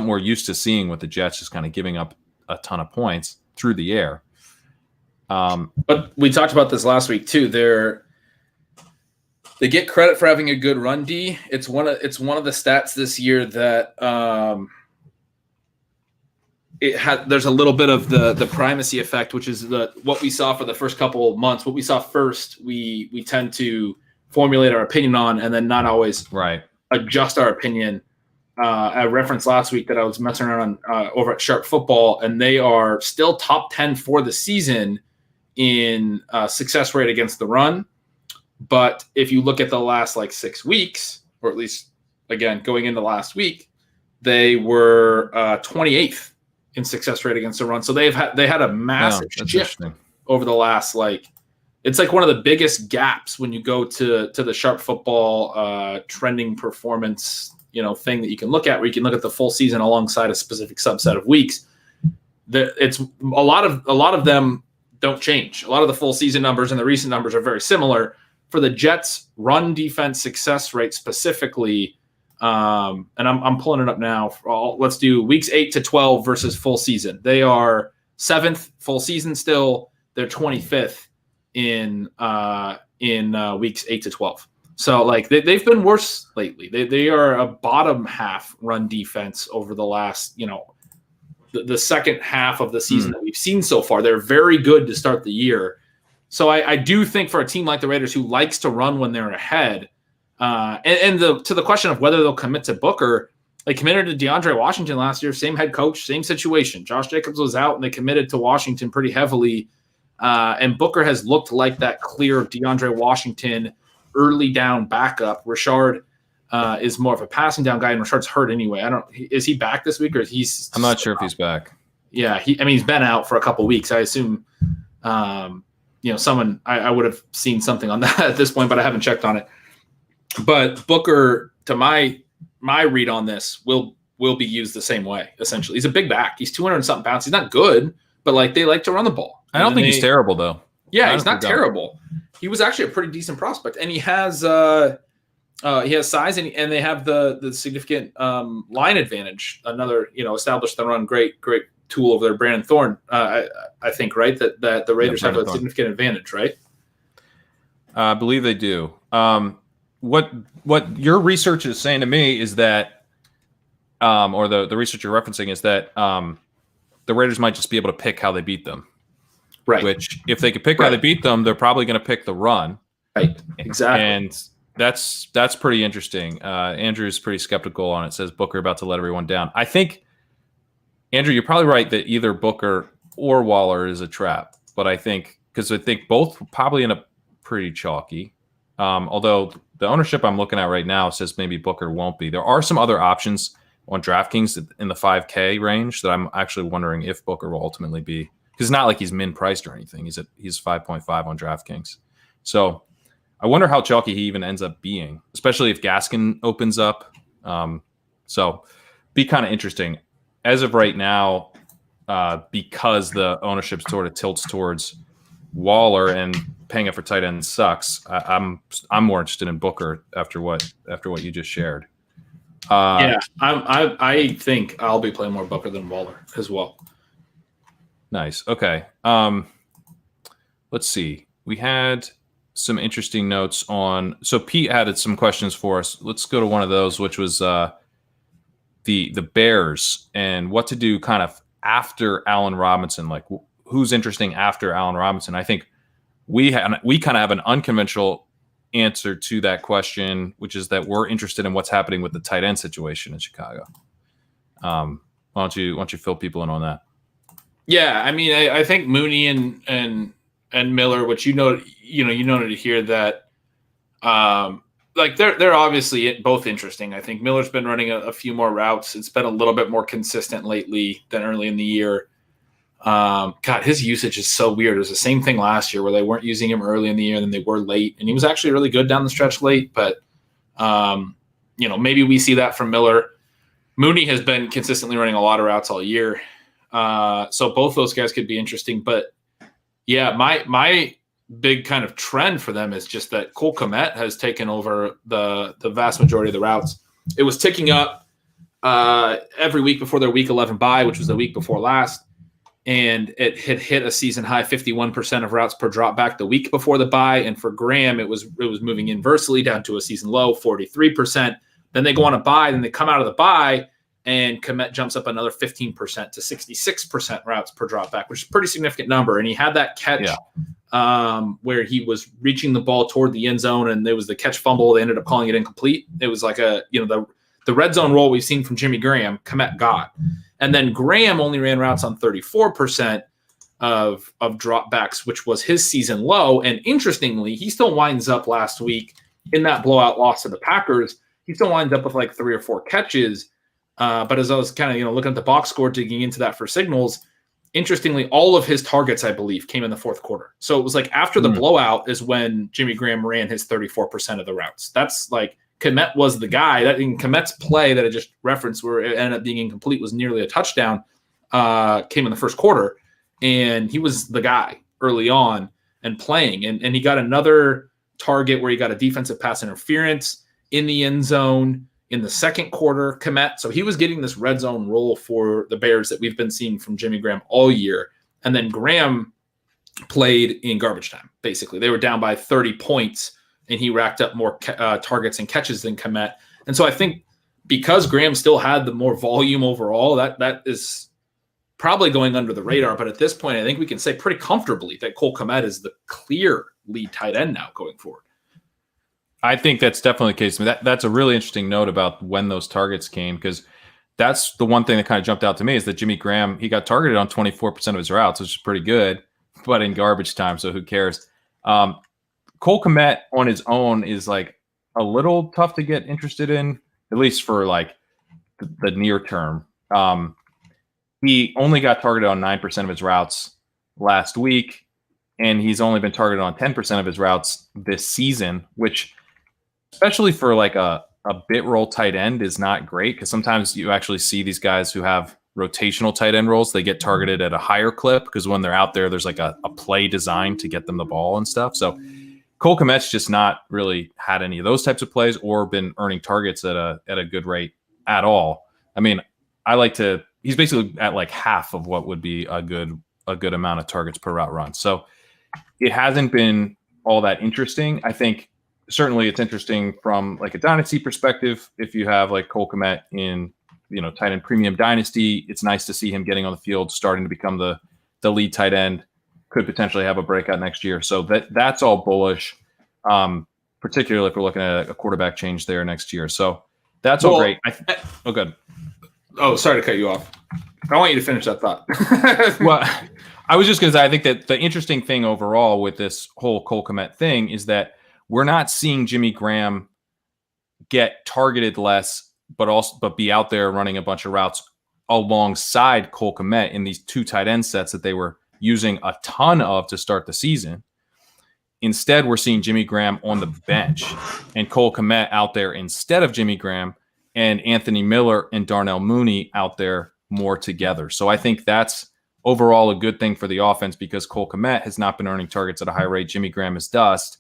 we're used to seeing with the Jets, just kind of giving up a ton of points through the air. But we talked about this last week too. They get credit for having a good run D. It's one of the stats this year that there's a little bit of the primacy effect, which is what we saw for the first couple of months. What we saw first, we tend to formulate our opinion on, and then not always adjust our opinion. I referenced last week that I was messing around over at Sharp Football, and they are still top 10 for the season in success rate against the run. But if you look at the last 6 weeks, or at least again going into last week, they were 28th in success rate against the run. So they had a massive shift over the last it's like one of the biggest gaps when you go to the Sharp Football trending performance thing that you can look at, where you can look at the full season alongside a specific subset of weeks. It's a lot of them don't change. A lot of the full season numbers and the recent numbers are very similar. For the Jets' run defense success rate specifically, and I'm pulling it up now. Let's do weeks 8 to 12 versus full season. They are 7th full season still. They're 25th in weeks 8 to 12. So they've been worse lately. They are a bottom half run defense over the last the second half of the season that we've seen so far. They're very good to start the year. So I do think for a team like the Raiders, who likes to run when they're ahead, to the question of whether they'll commit to Booker, they committed to DeAndre Washington last year, same head coach, same situation. Josh Jacobs was out, and they committed to Washington pretty heavily. And Booker has looked like that clear DeAndre Washington early down backup. Richard is more of a passing down guy, and Richard's hurt anyway. Is he back this week, or he's? I'm not sure if he's back. Yeah, he's been out for a couple weeks. I assume. Someone I would have seen something on that at this point, but I haven't checked on it. But Booker, to my read on this, will be used the same way. Essentially, he's a big back. He's 200 and something pounds. He's not good, but they like to run the ball. I don't think he's terrible though. Yeah, he's not terrible. He was actually a pretty decent prospect, and he has size, and they have the significant line advantage. Another establish the run great tool over there, Brandon Thorne. I think that the Raiders have a significant advantage, right? I believe they do. What your research is saying to me is that, or the research you're referencing is that the Raiders might just be able to pick how they beat them. Right. Which, if they could pick how they beat them, they're probably going to pick the run. Right. Exactly. And that's pretty interesting. Andrew's pretty skeptical on it. Says Booker about to let everyone down. I think, Andrew, you're probably right that either Booker or Waller is a trap. But I think both probably end up pretty chalky. Although the ownership I'm looking at right now says maybe Booker won't be. There are some other options on DraftKings in the 5K range that I'm actually wondering if Booker will ultimately be. Because it's not like he's min-priced or anything. He's 5.5 on DraftKings. So I wonder how chalky he even ends up being, especially if Gaskin opens up. So be kind of interesting. As of right now, because the ownership sort of tilts towards Waller and paying up for tight end sucks, I'm more interested in Booker after what you just shared. I think I'll be playing more Booker than Waller as well. Nice. Okay. Let's see. We had some interesting notes on. So Pete added some questions for us. Let's go to one of those, which was the Bears and what to do kind of after Allen Robinson. Like who's interesting after Allen Robinson? I think we kind of have an unconventional answer to that question, which is that we're interested in what's happening with the tight end situation in Chicago. Why don't you fill people in on that? Yeah, I mean, I think Mooney and Miller, which you noted to hear that, they're obviously both interesting. I think Miller's been running a few more routes. It's been a little bit more consistent lately than early in the year. God, his usage is so weird. It was the same thing last year where they weren't using him early in the year, and then they were late, and he was actually really good down the stretch late. But maybe we see that from Miller. Mooney has been consistently running a lot of routes all year, so both those guys could be interesting. But yeah, my big kind of trend for them is just that Cole Kmet has taken over the vast majority of the routes. It was ticking up every week before their Week 11 bye, which was the week before last. And it had hit a season high 51% of routes per drop back the week before the bye. And for Graham, it was moving inversely down to a season low, 43%. Then they go on a bye, then they come out of the bye, and Kmet jumps up another 15% to 66% routes per drop back, which is a pretty significant number. And he had that catch where he was reaching the ball toward the end zone, and there was the catch fumble. They ended up calling it incomplete. It was like the red zone roll we've seen from Jimmy Graham, Kmet got. And then Graham only ran routes on 34% of dropbacks, which was his season low. And interestingly, he still winds up last week in that blowout loss to the Packers. He still winds up with like 3 or 4 catches. But as I was kind of looking at the box score, digging into that for signals, interestingly, all of his targets, I believe, came in the fourth quarter. So it was like after the blowout is when Jimmy Graham ran his 34% of the routes. That's like Kmet was the guy. That in Kmet's play that I just referenced, where it ended up being incomplete, was nearly a touchdown, came in the first quarter, and he was the guy early on and playing. And he got another target where he got a defensive pass interference in the end zone in the second quarter, Kmet. So he was getting this red zone role for the Bears that we've been seeing from Jimmy Graham all year. And then Graham played in garbage time, basically. They were down by 30 points, and he racked up more targets and catches than Kmet. And so I think because Graham still had the more volume overall, that is probably going under the radar. But at this point, I think we can say pretty comfortably that Cole Kmet is the clear lead tight end now going forward. I think that's definitely the case. I mean, that's a really interesting note about when those targets came, because that's the one thing that kind of jumped out to me is that Jimmy Graham, he got targeted on 24% of his routes, which is pretty good, but in garbage time, so who cares? Cole Kmet on his own is like a little tough to get interested in, at least for like the near term. He only got targeted on 9% of his routes last week, and he's only been targeted on 10% of his routes this season, which especially for like a bit role tight end is not great, because sometimes you actually see these guys who have rotational tight end roles. They get targeted at a higher clip because when they're out there, there's like a play designed to get them the ball and stuff. So Cole Kmet's just not really had any of those types of plays or been earning targets at a good rate at all. I mean, he's basically at like half of what would be a good amount of targets per route run. So it hasn't been all that interesting. I think certainly it's interesting from like a dynasty perspective. If you have like Cole Kmet in, tight end premium dynasty, it's nice to see him getting on the field, starting to become the lead tight end, could potentially have a breakout next year. So that's all bullish, particularly if we're looking at a quarterback change there next year. So that's all great. Good. Oh, sorry to cut you off. I want you to finish that thought. Well, I was just going to say, I think that the interesting thing overall with this whole Cole Kmet thing is that we're not seeing Jimmy Graham get targeted less, but be out there running a bunch of routes alongside Cole Kmet in these two tight end sets that they were using a ton of to start the season. Instead, we're seeing Jimmy Graham on the bench and Cole Kmet out there instead of Jimmy Graham, and Anthony Miller and Darnell Mooney out there more together. So I think that's overall a good thing for the offense, because Cole Kmet has not been earning targets at a high rate. Jimmy Graham is dust.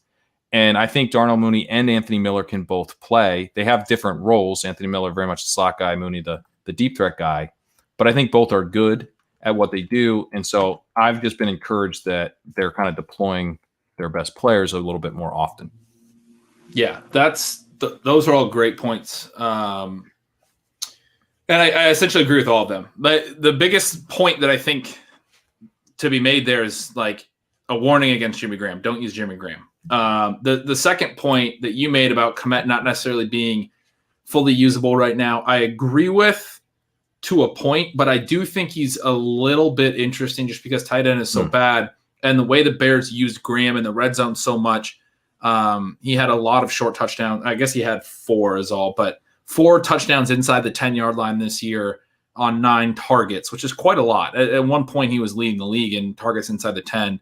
And I think Darnell Mooney and Anthony Miller can both play. They have different roles. Anthony Miller, very much the slot guy, Mooney, the deep threat guy. But I think both are good at what they do. And so I've just been encouraged that they're kind of deploying their best players a little bit more often. Yeah, those are all great points. And I essentially agree with all of them. But the biggest point that I think to be made there is like a warning against Jimmy Graham. Don't use Jimmy Graham. The second point that you made about Kmet not necessarily being fully usable right now, I agree with to a point, but I do think he's a little bit interesting just because tight end is so bad. And the way the Bears used Graham in the red zone so much, he had a lot of short touchdowns. I guess he had 4 is all, but 4 touchdowns inside the 10-yard line this year. on 9 targets, which is quite a lot. At one point, he was leading the league in targets inside the 10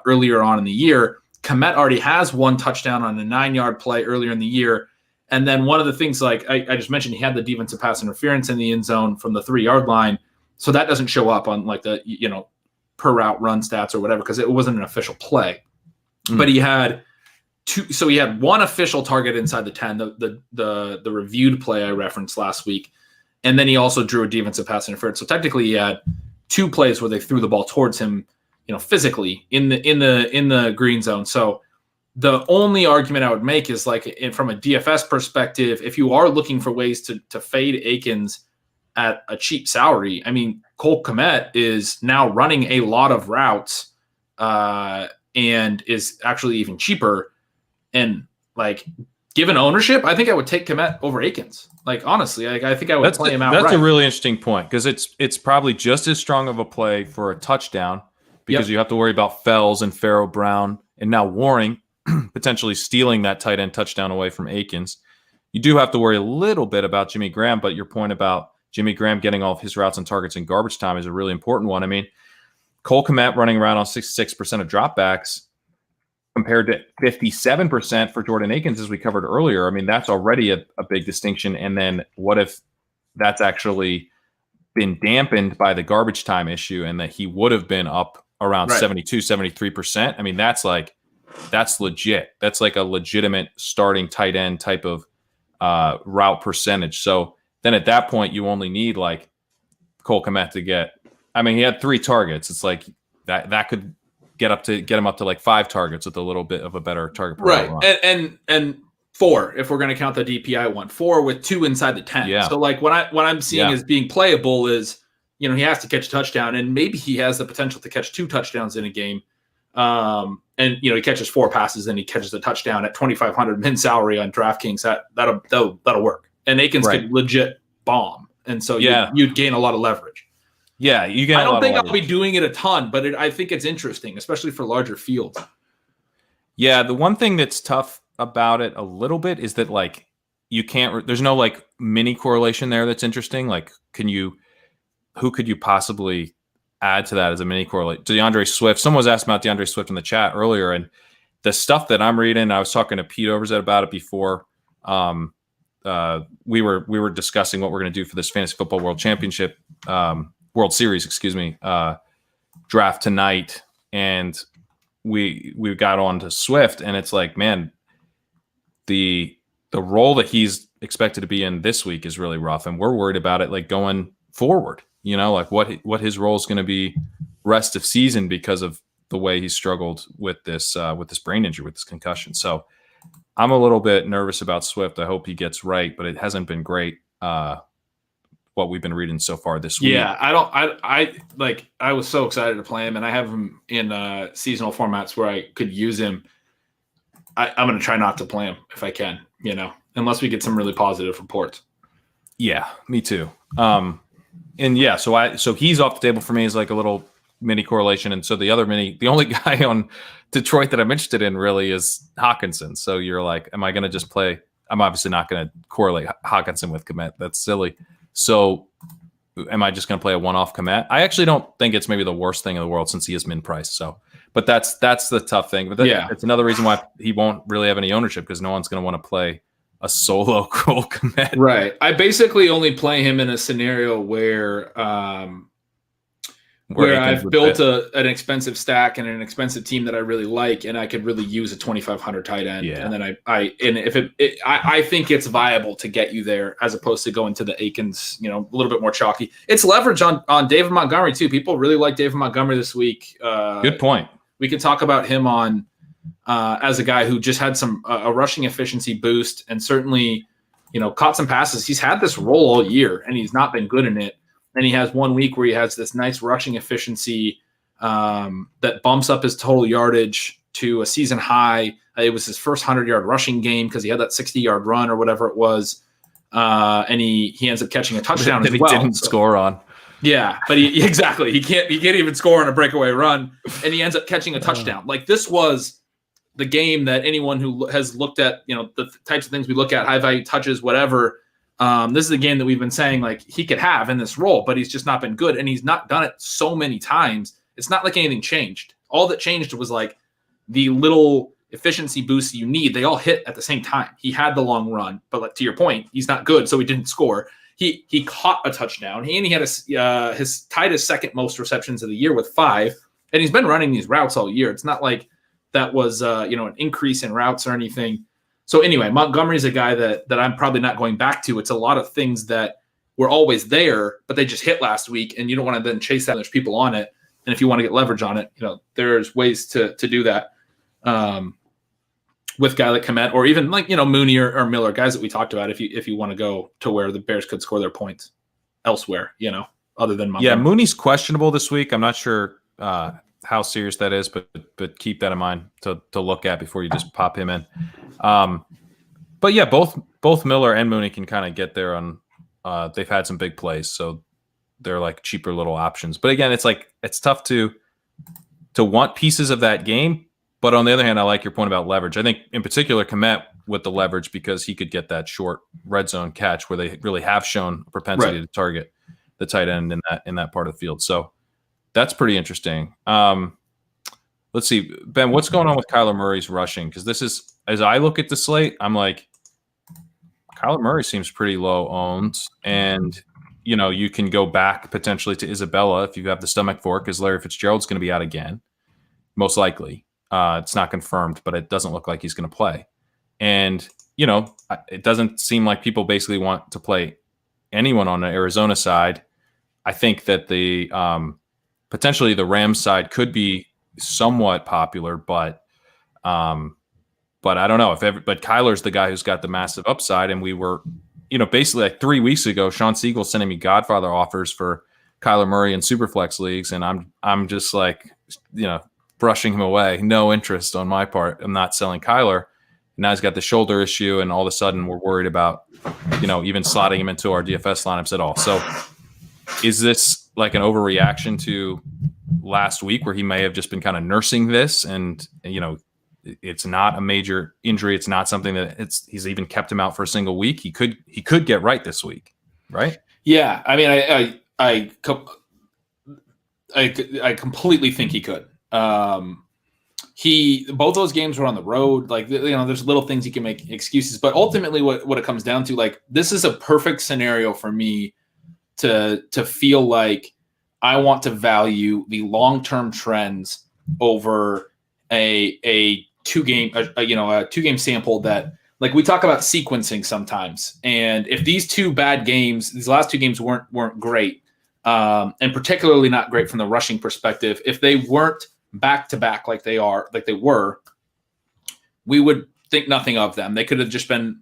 earlier on in the year. Kmet already has 1 touchdown on a 9-yard play earlier in the year. And then one of the things, like I just mentioned, he had the defensive pass interference in the end zone from the 3-yard line. So that doesn't show up on like the, per route run stats or whatever, because it wasn't an official play. But he had 2. So he had 1 official target inside the 10, the reviewed play I referenced last week. And then he also drew a defensive pass interference. So technically he had 2 plays where they threw the ball towards him, physically in the green zone. So the only argument I would make is like from a DFS perspective, if you are looking for ways to fade Akins at a cheap salary, I mean, Cole Kmet is now running a lot of routes and is actually even cheaper. And like, given ownership, I think I would take Kmet over Akins. Like, honestly, I think I would play him out. That's a really interesting point, because it's probably just as strong of a play for a touchdown, because you have to worry about Fells and Pharaoh Brown and now Waring potentially stealing that tight end touchdown away from Akins. You do have to worry a little bit about Jimmy Graham, but your point about Jimmy Graham getting all of his routes and targets in garbage time is a really important one. I mean, Cole Kmet running around on 66% of dropbacks compared to 57% for Jordan Akins, as we covered earlier. I mean, that's already a big distinction. And then what if that's actually been dampened by the garbage time issue and that he would have been up around 72, 73%? I mean, that's legit. That's like a legitimate starting tight end type of route percentage. So then at that point, you only need like Cole Kmet to get, I mean, he had 3 targets. It's like that could get him up to like 5 targets with a little bit of a better target per run. And 4 if we're going to count the DPI one, 4 with 2 inside the 10. Yeah. So like what I'm seeing as being playable is, he has to catch a touchdown, and maybe he has the potential to catch 2 touchdowns in a game. And he catches 4 passes and he catches a touchdown at 2,500 min salary on DraftKings. That'll work. And Akins could legit bomb, and so you'd gain a lot of leverage. Yeah, you get. I don't think I'll be doing it a ton, but I think it's interesting, especially for larger fields. Yeah, the one thing that's tough about it a little bit is that like you can't. There's no like mini correlation there that's interesting. Like, who could you possibly add to that as a mini correlate? DeAndre Swift. Someone was asking about DeAndre Swift in the chat earlier, and the stuff that I'm reading, I was talking to Pete Overzet about it before. We were discussing what we're going to do for this Fantasy Football World Championship. World Series, draft tonight, and we got on to Swift, and it's like, man, the role that he's expected to be in this week is really rough, and we're worried about it like going forward. Like what his role is going to be rest of season because of the way he struggled with this brain injury, with this concussion. So I'm a little bit nervous about Swift. I hope he gets right, but it hasn't been great. What we've been reading so far this week. Yeah, I was so excited to play him, and I have him in seasonal formats where I could use him. I'm going to try not to play him if I can, unless we get some really positive reports. Yeah, me too. So he's off the table for me as like a little mini correlation, and so the only guy on Detroit that I'm interested in really is Hawkinson. So you're like, am I going to just play? I'm obviously not going to correlate Hawkinson with Kmet. That's silly. So am I just going to play a one-off Kmet? I actually don't think it's maybe the worst thing in the world since he is min-priced. So, but that's the tough thing. But it's another reason why he won't really have any ownership, because no one's going to want to play a solo Cole Kmet. Right. I basically only play him in a scenario where I've built an expensive stack and an expensive team that I really like, and I could really use a 2,500 tight end. Yeah. And then I think it's viable to get you there as opposed to going to the Akins, a little bit more chalky. It's leverage on David Montgomery too. People really like David Montgomery this week. Good point. We can talk about him on as a guy who just had a rushing efficiency boost, and certainly, caught some passes. He's had this role all year and he's not been good in it. And he has one week where he has this nice rushing efficiency that bumps up his total yardage to a season high. It was his first 100-yard rushing game because he had that 60-yard run or whatever it was. And he ends up catching a touchdown that as well. He didn't score on. Yeah, but he can't even score on a breakaway run, and he ends up catching a touchdown. Like, this was the game that anyone who has looked at, the types of things we look at, high value touches, whatever, This is a game that we've been saying like he could have in this role, but he's just not been good, and he's not done it so many times. It's not like anything changed. All that changed was like the little efficiency boosts you need. They all hit at the same time. He had the long run, but like to your point, he's not good, so he didn't score. He caught a touchdown. He had his tied his second most receptions of the year with 5, and he's been running these routes all year. It's not like that was an increase in routes or anything. So anyway, Montgomery's a guy that I'm probably not going back to. It's a lot of things that were always there, but they just hit last week, and you don't want to then chase that. There's people on it, and if you want to get leverage on it, there's ways to do that with a guy like Kmet, or even like Mooney or Miller, guys that we talked about. If you want to go to where the Bears could score their points elsewhere, other than Montgomery. Yeah, Mooney's questionable this week. I'm not sure how serious that is, but keep that in mind to look at before you just pop him in. But yeah, both Miller and Mooney can kind of get there on. They've had some big plays, so they're like cheaper little options. But again, it's tough to want pieces of that game. But on the other hand, I like your point about leverage. I think in particular Kmet with the leverage, because he could get that short red zone catch where they really have shown a propensity to target the tight end in that part of the field. So that's pretty interesting. Let's see, Ben, what's going on with Kyler Murray's rushing? Because this is, as I look at the slate, I'm like, Kyler Murray seems pretty low owned, and you can go back potentially to Isabella if you have the stomach for it, because Larry Fitzgerald's going to be out again, most likely. It's not confirmed, but it doesn't look like he's going to play. And, it doesn't seem like people basically want to play anyone on the Arizona side. I think that the potentially the Rams side could be somewhat popular, but I don't know but Kyler's the guy who's got the massive upside. And we were, basically like 3 weeks ago, Sean Siegel sending me Godfather offers for Kyler Murray in Superflex leagues. And I'm just like, brushing him away. No interest on my part. I'm not selling Kyler. Now he's got the shoulder issue, and all of a sudden we're worried about, even slotting him into our DFS lineups at all. So is this like an overreaction to last week where he may have just been kind of nursing this, and, it's not a major injury. It's not something that he's even kept him out for a single week. He could get right this week, right? Yeah. I mean, I completely think he could. Both those games were on the road. Like, there's little things he can make excuses, but ultimately what it comes down to, like, this is a perfect scenario for me to feel like I want to value the long-term trends over a two-game sample that, like, we talk about sequencing sometimes. And if these last two games weren't great, and particularly not great from the rushing perspective, if they weren't back-to-back like they were, we would think nothing of them. They could have just been,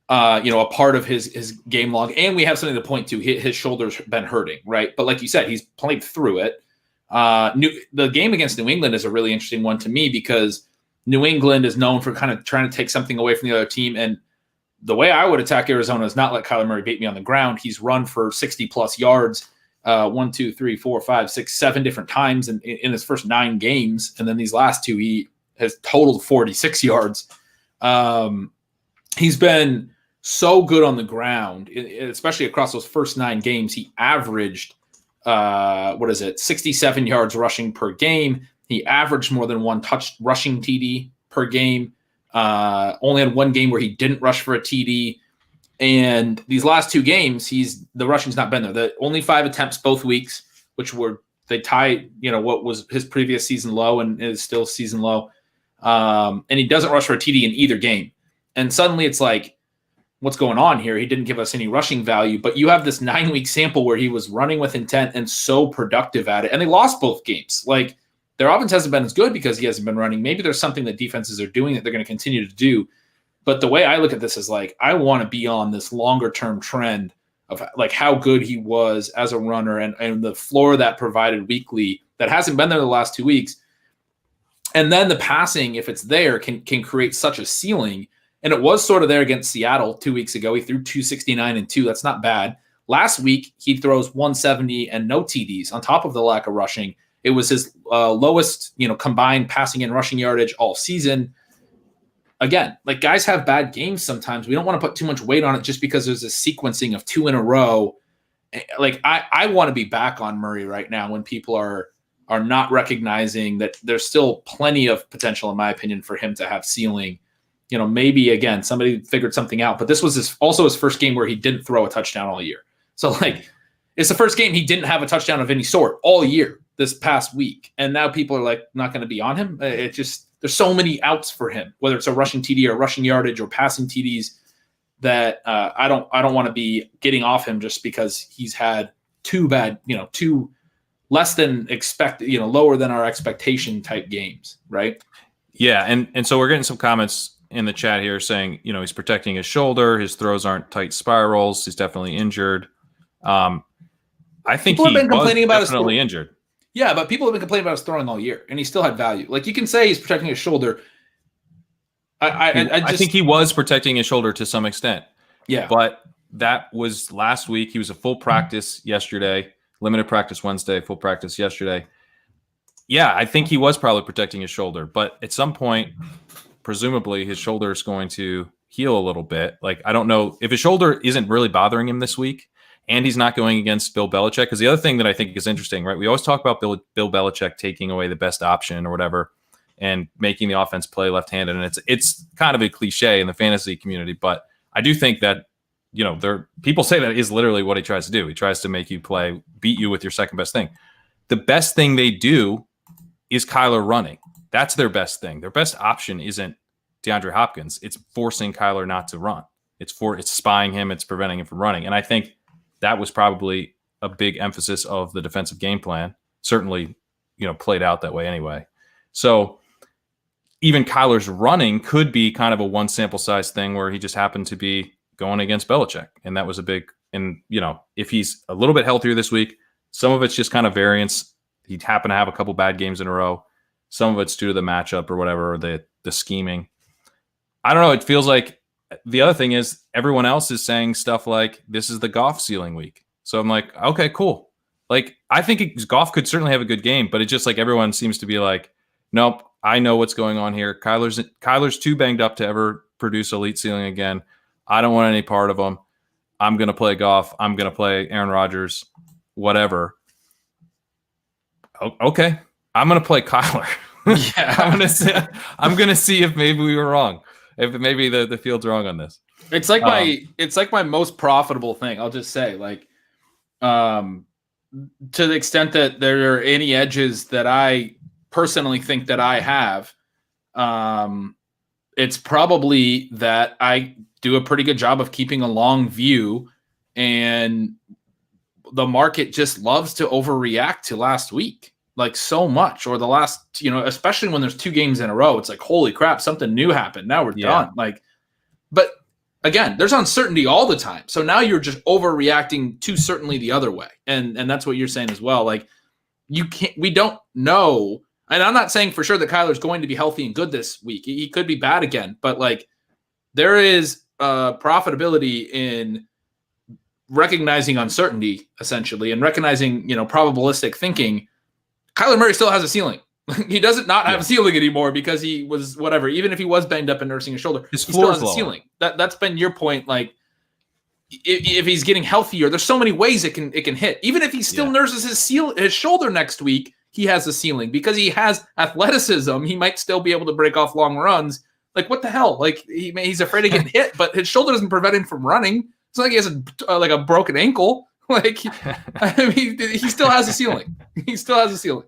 a part of his game log, and we have something to point to. His shoulder's been hurting, right? But like you said, he's played through it. The game against New England is a really interesting one to me, because New England is known for kind of trying to take something away from the other team. And the way I would attack Arizona is not let Kyler Murray beat me on the ground. He's run for 60-plus yards 1, 2, 3, 4, 5, 6, 7 different times in his first 9 games. And then these last 2, he has totaled 46 yards. He's been so good on the ground, especially across those first 9 games. He averaged, 67 yards rushing per game. He averaged more than 1 rushing TD per game. Only had 1 game where he didn't rush for a TD. And these last 2 games, the rushing's not been there. The only 5 attempts both weeks, which they tied, what was his previous season low and is still season low. And he doesn't rush for a TD in either game. And suddenly it's like, what's going on here? He didn't give us any rushing value, but you have this 9-week sample where he was running with intent and so productive at it. And they lost both games. Like, their offense hasn't been as good because he hasn't been running. Maybe there's something that defenses are doing that they're going to continue to do. But the way I look at this is like, I want to be on this longer term trend of like how good he was as a runner and the floor that provided weekly that hasn't been there the last 2 weeks. And then the passing, if it's there, can create such a ceiling. And it was sort of there against Seattle 2 weeks ago. He threw 269 and 2. That's not bad. Last week, he throws 170 and no TDs on top of the lack of rushing. It was his lowest, combined passing and rushing yardage all season. again, like guys have bad games sometimes. We don't want to put too much weight on it just because there's a sequencing of 2 in a row. Like I want to be back on Murray right now when people are not recognizing that there's still plenty of potential, in my opinion, for him to have ceiling. Maybe again, somebody figured something out, but this was also his first game where he didn't throw a touchdown all year. So like, it's the first game he didn't have a touchdown of any sort all year this past week. And now people are like, not going to be on him. It just, there's so many outs for him, whether it's a rushing TD or rushing yardage or passing TDs, that I don't want to be getting off him just because he's had 2 bad, 2 less than expected, lower than our expectation type games. Right. Yeah. And so we're getting some comments in the chat here saying, he's protecting his shoulder. His throws aren't tight spirals. He's definitely injured. I think people have been complaining about definitely injured. Yeah, but people have been complaining about his throwing all year, and he still had value. Like, you can say he's protecting his shoulder. I think he was protecting his shoulder to some extent. Yeah. But that was last week. He was a full practice yesterday, limited practice Wednesday, full practice yesterday. Yeah, I think he was probably protecting his shoulder. But at some point, presumably, his shoulder is going to heal a little bit. Like, I don't know if his shoulder isn't really bothering him this week, and he's not going against Bill Belichick. Because the other thing that I think is interesting, right? We always talk about Bill Belichick taking away the best option or whatever and making the offense play left-handed. And it's kind of a cliche in the fantasy community, but I do think that, people say that is literally what he tries to do. He tries to make you beat you with your second best thing. The best thing they do is Kyler running. That's their best thing. Their best option isn't DeAndre Hopkins. It's forcing Kyler not to run. It's spying him. It's preventing him from running. And I think that was probably a big emphasis of the defensive game plan. Certainly, played out that way anyway. So even Kyler's running could be kind of a one sample size thing where he just happened to be going against Belichick. And that was a big, and if he's a little bit healthier this week, some of it's just kind of variance. He'd happen to have a couple bad games in a row. Some of it's due to the matchup or whatever, or the scheming. I don't know. It feels like the other thing is everyone else is saying stuff like this is the Goff ceiling week. So I'm like, okay, cool. Like, I think Goff could certainly have a good game, but it's just like everyone seems to be like, nope, I know what's going on here. Kyler's too banged up to ever produce elite ceiling again. I don't want any part of him. I'm going to play Goff. I'm going to play Aaron Rodgers, whatever. Okay. I'm going to play Kyler. Yeah. I'm going to see if maybe we were wrong. If maybe the field's wrong on this. It's like my most profitable thing. I'll just say, like, to the extent that there are any edges that I personally think that I have, it's probably that I do a pretty good job of keeping a long view, and the market just loves to overreact to last week, like so much, or the last, especially when there's 2 games in a row, it's like, holy crap, something new happened. Now we're done. Like, but again, there's uncertainty all the time. So now you're just overreacting to certainly the other way. And that's what you're saying as well. Like, we don't know. And I'm not saying for sure that Kyler's going to be healthy and good this week. He could be bad again, but like, there is profitability in recognizing uncertainty, essentially, and recognizing, probabilistic thinking. Kyler Murray still has a ceiling. He doesn't not have a ceiling anymore because he was whatever. Even if he was banged up and nursing his shoulder, he still has a ceiling. That's been your point. Like, if he's getting healthier, there's so many ways it can hit. Even if he still nurses his shoulder next week, he has a ceiling because he has athleticism. He might still be able to break off long runs. Like, what the hell? Like, he's afraid of getting hit, but his shoulder doesn't prevent him from running. It's not like he has a broken ankle. Like, I mean, he still has a ceiling. He still has a ceiling.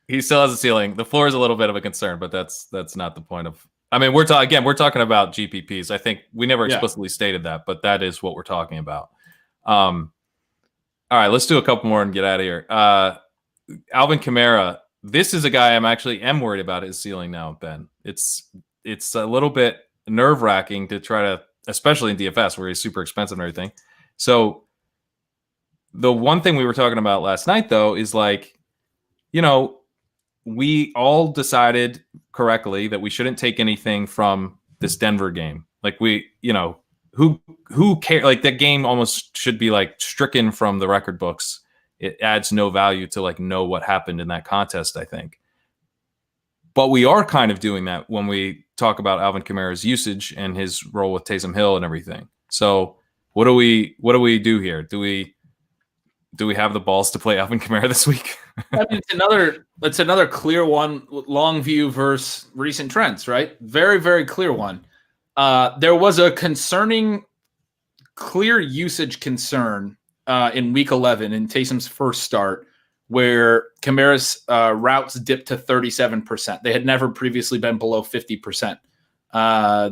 He still has a ceiling. The floor is a little bit of a concern, but that's not the point of. I mean, we're talking about GPPs. I think we never explicitly stated that, but that is what we're talking about. All right, let's do a couple more and get out of here. Alvin Kamara. This is a guy I'm worried about his ceiling now, Ben. It's a little bit nerve-wracking to try to, especially in DFS where he's super expensive and everything. So the one thing we were talking about last night, though, is like, we all decided correctly that we shouldn't take anything from this Denver game. Like, who cares? Like, that game almost should be like stricken from the record books. It adds no value to like know what happened in that contest, I think. But we are kind of doing that when we talk about Alvin Kamara's usage and his role with Taysom Hill and everything. So what do we do here? Do we have the balls to play Alvin Kamara this week? I mean, it's another clear one, long view versus recent trends, right? Very, very clear one. There was a concerning, clear usage concern in week 11 in Taysom's first start, where Kamara's routes dipped to 37%. They had never previously been below 50%.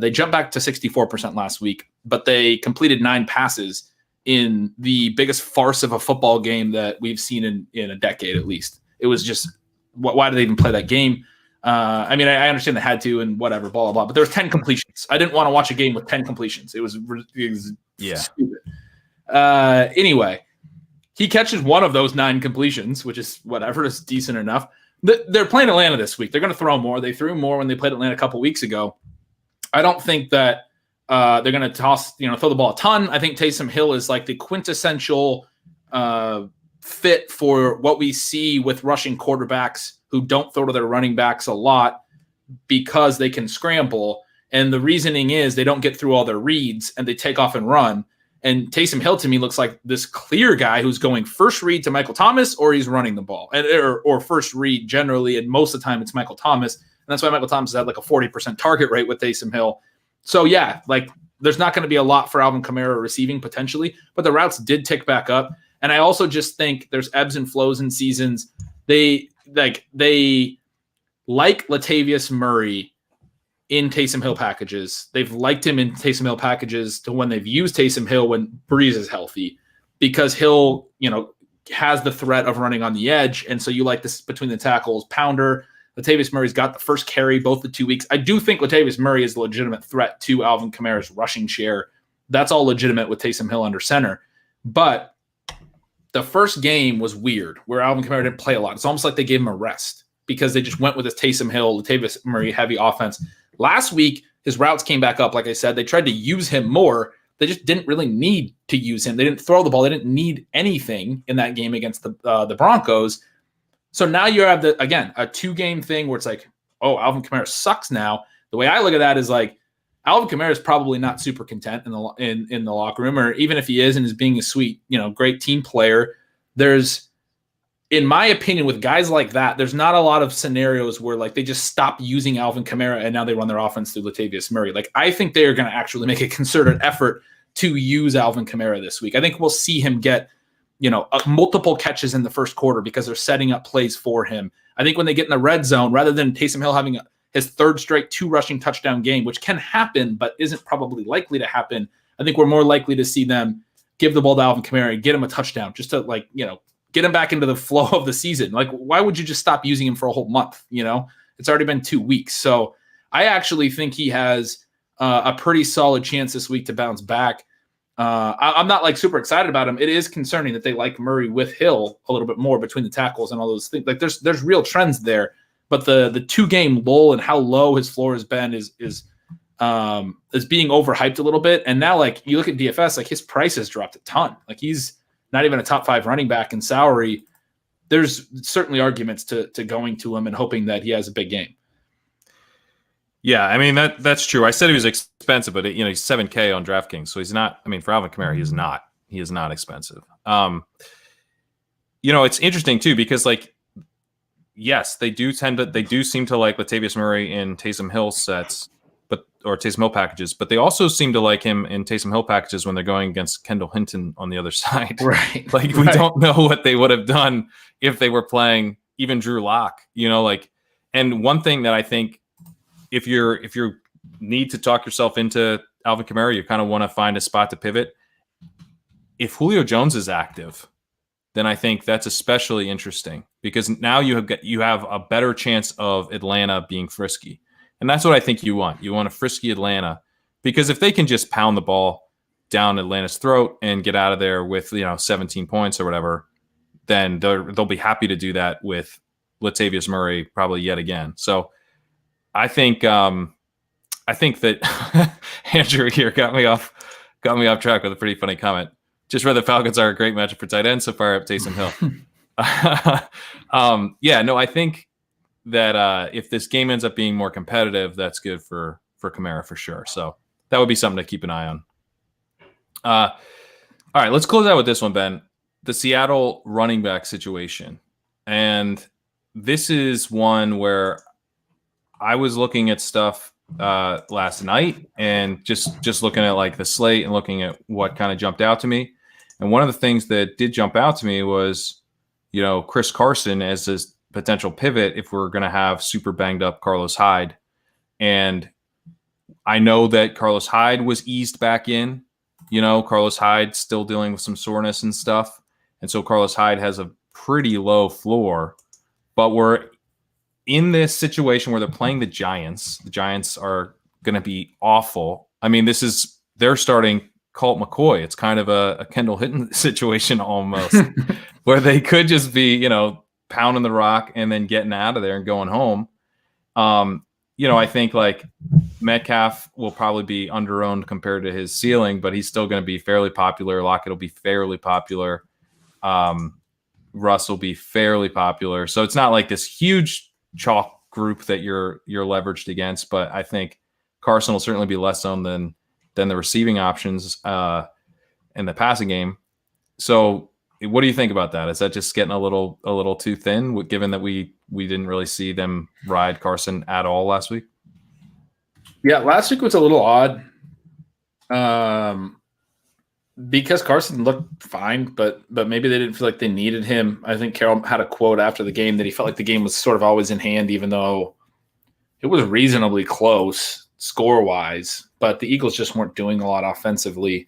They jumped back to 64% last week, but they completed 9 passes in the biggest farce of a football game that we've seen in a decade at least. It was just, why did they even play that game? I mean, I understand they had to and whatever, blah, blah, blah, but there was 10 completions. I didn't want to watch a game with 10 completions. It was stupid. Anyway, he catches one of those 9 completions, which is whatever, is decent enough. They're playing Atlanta this week. They're going to throw more. They threw more when they played Atlanta a couple weeks ago. I don't think that they're going to throw the ball a ton. I think Taysom Hill is like the quintessential fit for what we see with rushing quarterbacks who don't throw to their running backs a lot because they can scramble. And the reasoning is they don't get through all their reads and they take off and run. And Taysom Hill to me looks like this clear guy who's going first read to Michael Thomas, or he's running the ball, or first read generally. And most of the time it's Michael Thomas. And that's why Michael Thomas has had like a 40% target rate with Taysom Hill. So yeah, like there's not going to be a lot for Alvin Kamara receiving potentially, but the routes did tick back up. And I also just think there's ebbs and flows in seasons. They like Latavius Murray in Taysom Hill packages. They've liked him in Taysom Hill packages to when they've used Taysom Hill when Breeze is healthy, because Hill, has the threat of running on the edge. And so you like this between the tackles pounder. Latavius Murray's got the first carry both the 2 weeks. I do think Latavius Murray is a legitimate threat to Alvin Kamara's rushing share. That's all legitimate with Taysom Hill under center. But the first game was weird where Alvin Kamara didn't play a lot. It's almost like they gave him a rest because they just went with this Taysom Hill, Latavius Murray heavy offense. Last week, his routes came back up. Like I said, they tried to use him more. They just didn't really need to use him. They didn't throw the ball. They didn't need anything in that game against the Broncos. So now you have, a 2-game thing where it's like, oh, Alvin Kamara sucks now. The way I look at that is like, Alvin Kamara is probably not super content in the locker room, or even if he is and is being a sweet, great team player. There's, in my opinion, with guys like that, there's not a lot of scenarios where like they just stop using Alvin Kamara and now they run their offense through Latavius Murray. Like I think they are going to actually make a concerted effort to use Alvin Kamara this week. I think we'll see him get multiple catches in the first quarter because they're setting up plays for him. I think when they get in the red zone, rather than Taysom Hill having his third straight 2 rushing touchdown game, which can happen but isn't probably likely to happen, I think we're more likely to see them give the ball to Alvin Kamara and get him a touchdown just to get him back into the flow of the season. Like, why would you just stop using him for a whole month? It's already been 2 weeks. So I actually think he has a pretty solid chance this week to bounce back. I'm not like super excited about him. It is concerning that they like Murray with Hill a little bit more between the tackles and all those things. Like there's real trends there, but the 2-game lull and how low his floor has been is being overhyped a little bit. And now, like, you look at DFS, like his price has dropped a ton. Like he's not even a top 5 running back in salary. There's certainly arguments to going to him and hoping that he has a big game. Yeah, I mean that's true. I said he was expensive, but he's $7,000 on DraftKings, so he's not. I mean, for Alvin Kamara, he is not expensive. It's interesting too because yes, they do seem to like Latavius Murray in Taysom Hill sets, or Taysom Hill packages, but they also seem to like him in Taysom Hill packages when they're going against Kendall Hinton on the other side. Right. We don't know what they would have done if they were playing even Drew Lock. And one thing that I think, if you need to talk yourself into Alvin Kamara, you kind of want to find a spot to pivot. If Julio Jones is active, then I think that's especially interesting because now you have a better chance of Atlanta being frisky. And that's what I think you want. You want a frisky Atlanta because if they can just pound the ball down Atlanta's throat and get out of there with 17 points or whatever, then they'll be happy to do that with Latavius Murray probably yet again. So I think that Andrew here got me off track with a pretty funny comment. Just read the Falcons are a great matchup for tight end, so fire up Taysom Hill. I think that if this game ends up being more competitive, that's good for Kamara for sure. So that would be something to keep an eye on. All right, let's close out with this one, Ben. The Seattle running back situation. And this is one where I was looking at stuff last night and just looking at like the slate and looking at what kind of jumped out to me. And one of the things that did jump out to me was, Chris Carson as this potential pivot if we're going to have super banged up Carlos Hyde. And I know that Carlos Hyde was eased back in. Carlos Hyde still dealing with some soreness and stuff. And so Carlos Hyde has a pretty low floor. But we're in this situation where they're playing the Giants. The Giants are going to be awful. I mean, they're starting Colt McCoy. It's kind of a Kendall Hinton situation almost, where they could just be, pounding the rock and then getting out of there and going home. I think like Metcalf will probably be underowned compared to his ceiling, but he's still going to be fairly popular. Lockett will be fairly popular. Russ will be fairly popular. So it's not like this huge chalk group that you're leveraged against, but I think Carson will certainly be less owned than the receiving options in the passing game. So what do you think about that? Is that just getting a little too thin, given that we didn't really see them ride Carson at all last week? Yeah, last week was a little odd because Carson looked fine, but maybe they didn't feel like they needed him. I think Carroll had a quote after the game that he felt like the game was sort of always in hand, even though it was reasonably close score-wise, but the Eagles just weren't doing a lot offensively.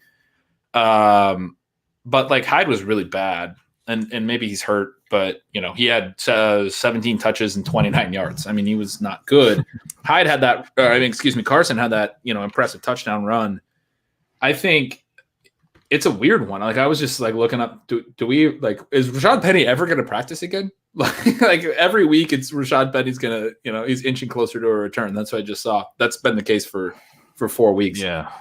But like Hyde was really bad, and maybe he's hurt, but he had 17 touches and 29 yards. I mean, he was not good. Hyde had that. Carson had that impressive touchdown run. I think it's a weird one. Like I was just like looking up. Do we like is Rashad Penny ever going to practice again? like every week, it's Rashad Penny's gonna he's inching closer to a return. That's what I just saw. That's been the case for 4 weeks. Yeah.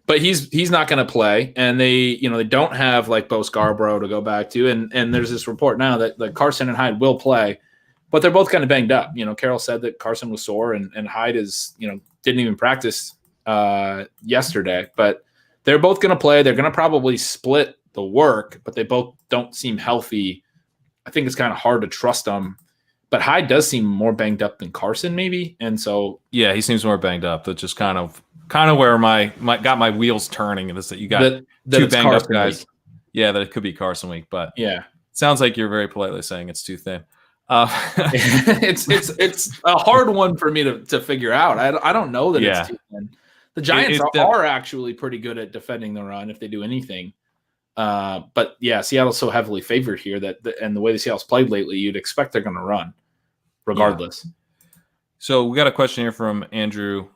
But he's not going to play, and they don't have like Bo Scarborough to go back to, and there's this report now that Carson and Hyde will play, but they're both kind of banged up. Carroll said that Carson was sore, and Hyde is didn't even practice yesterday, but they're both going to play. They're going to probably split the work, but they both don't seem healthy. I think it's kind of hard to trust them. But Hyde does seem more banged up than Carson, maybe, and so yeah, he seems more banged up. That's just kind of where my got my wheels turning. Is that you got two banged up guys? Week. Yeah, that it could be Carson week, but yeah, it sounds like you're very politely saying it's too thin. It's a hard one for me to figure out. I don't know that it's too thin. The Giants are actually pretty good at defending the run if they do anything. But yeah, Seattle's so heavily favored here and the way the Seattle's played lately, you'd expect they're going to run regardless. Yeah. So we got a question here from Andrew.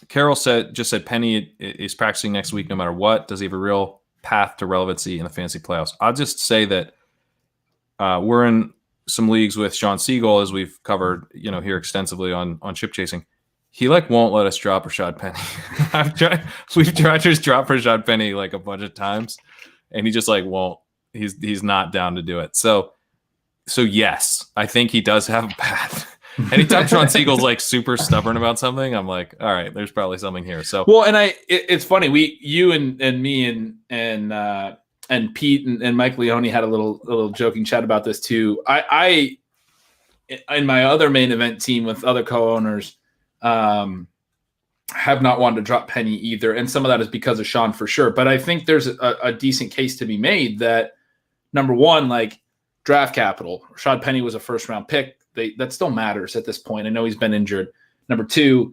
Carroll said Penny is practicing next week no matter what. Does he have a real path to relevancy in the fantasy playoffs? I'll just say that we're in some leagues with Sean Siegel, as we've covered here extensively on chip chasing. He won't let us drop Rashad Penny. We've tried to just drop Rashad Penny like a bunch of times, and he just won't. He's not down to do it. So yes, I think he does have a path. Anytime Sean Siegel's super stubborn about something, I'm like, all right, there's probably something here. So well, and it's funny. You and me and Pete and Mike Leone had a little joking chat about this too. I in my other main event team with other co-owners have not wanted to drop Penny either, and some of that is because of Sean for sure. But I think there's a decent case to be made that number one, draft capital. Rashad Penny was a first round pick. That still matters at this point. I know he's been injured. Number two,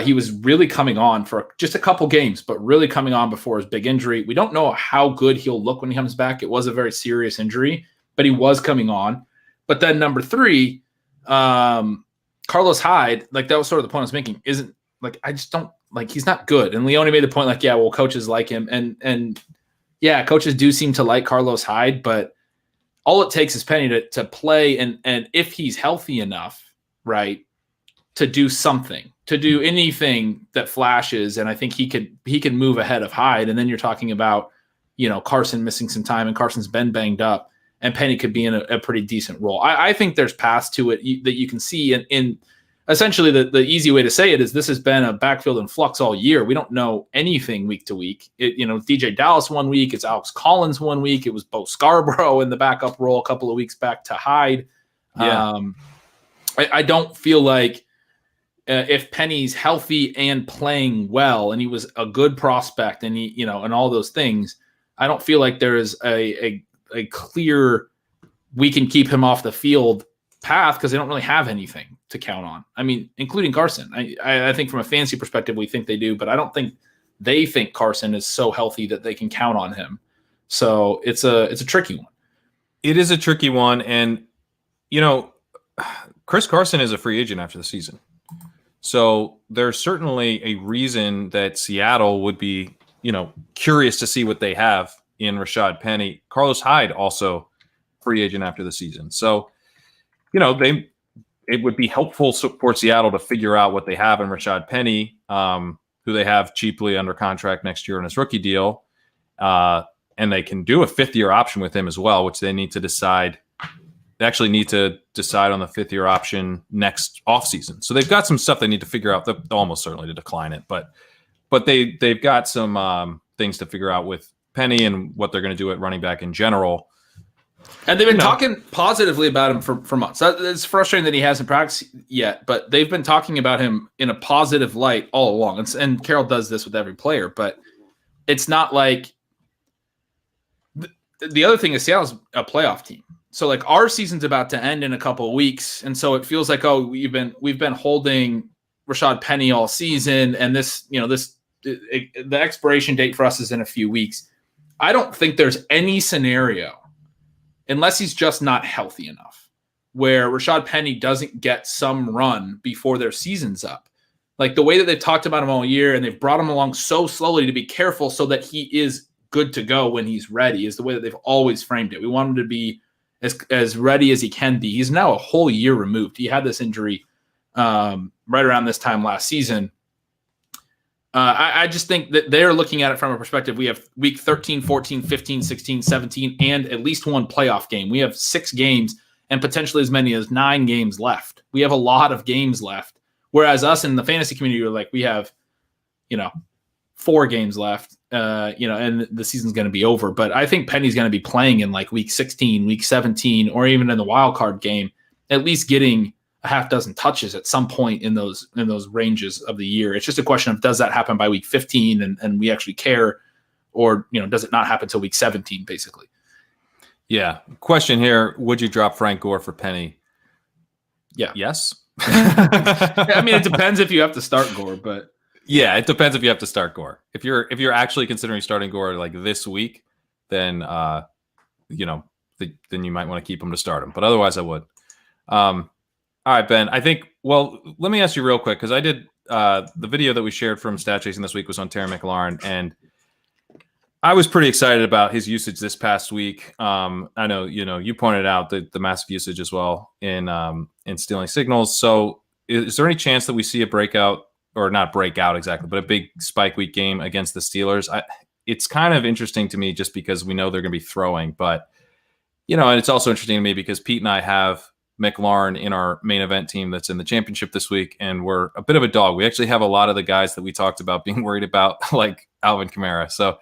he was really coming on for just a couple games, but really coming on before his big injury. We don't know how good he'll look when he comes back. It was a very serious injury, but he was coming on. But then number three, Carlos Hyde, that was sort of the point I was making, isn't I just don't he's not good. And Leone made the point yeah, well, coaches like him. And yeah, coaches do seem to like Carlos Hyde, but all it takes is Penny to play, and if he's healthy enough, right, to do something, to do anything that flashes, and I think he can move ahead of Hyde. And then you're talking about Carson missing some time, and Carson's been banged up, and Penny could be in a pretty decent role. I think there's paths to it that you can see. In essentially, the easy way to say it is this has been a backfield in flux all year. We don't know anything week to week. DJ Dallas 1 week, it's Alex Collins 1 week. It was Bo Scarborough in the backup role a couple of weeks back to Hyde. Yeah. I don't feel like if Penny's healthy and playing well, and he was a good prospect, and he, and all those things, I don't feel like there is a clear we can keep him off the field path, because they don't really have anything to count on. I mean, including Carson. I think from a fantasy perspective, we think they do, but I don't think they think Carson is so healthy that they can count on him. So it's a tricky one. It is a tricky one, and Chris Carson is a free agent after the season. So there's certainly a reason that Seattle would be, curious to see what they have in Rashad Penny. Carlos Hyde also free agent after the season. So, it would be helpful for Seattle to figure out what they have in Rashad Penny, who they have cheaply under contract next year on his rookie deal. And they can do a 5th-year option with him as well, which they need to decide. They actually need to decide on the 5th-year option next offseason. So they've got some stuff they need to figure out. They're almost certainly to decline it, but they've got some things to figure out with Penny and what they're going to do at running back in general. And they've been talking positively about him for months. It's frustrating that he hasn't practiced yet, but they've been talking about him in a positive light all along. And Carroll does this with every player, but it's not like the other thing is Seattle's a playoff team. So like our season's about to end in a couple of weeks, and so it feels like we've been holding Rashad Penny all season, and the expiration date for us is in a few weeks. I don't think there's any scenario, unless he's just not healthy enough, where Rashad Penny doesn't get some run before their season's up. Like the way that they've talked about him all year, and they've brought him along so slowly to be careful so that he is good to go when he's ready, is the way that they've always framed it. We want him to be as ready as he can be. He's now a whole year removed. He had this injury right around this time last season. I just think that they're looking at it from a perspective. We have week 13, 14, 15, 16, 17, and at least one playoff game. We have 6 games and potentially as many as 9 games left. We have a lot of games left. Whereas us in the fantasy community are like, we have, 4 games left, and the season's going to be over. But I think Penny's going to be playing in like week 16, week 17, or even in the wild card game, at least getting a half dozen touches at some point in those ranges of the year. It's just a question of, does that happen by week 15 and we actually care, or, does it not happen until week 17, basically? Yeah. Question here. Would you drop Frank Gore for Penny? Yeah. Yes. I mean, it depends if you have to start Gore, but yeah, it depends if you have to start Gore. If you're actually considering starting Gore like this week, then then you might want to keep him to start him. But otherwise, I would. All right, Ben. I think. Well, let me ask you real quick, because I did the video that we shared from Stat Chasing this week was on Terry McLaurin, and I was pretty excited about his usage this past week. I know you pointed out the massive usage as well in stealing signals. So, is there any chance that we see a breakout? Or not breakout exactly, but a big spike week game against the Steelers? It's kind of interesting to me just because we know they're going to be throwing, but and it's also interesting to me because Pete and I have McLaurin in our main event team that's in the championship this week, and we're a bit of a dog. We actually have a lot of the guys that we talked about being worried about, like Alvin Kamara. So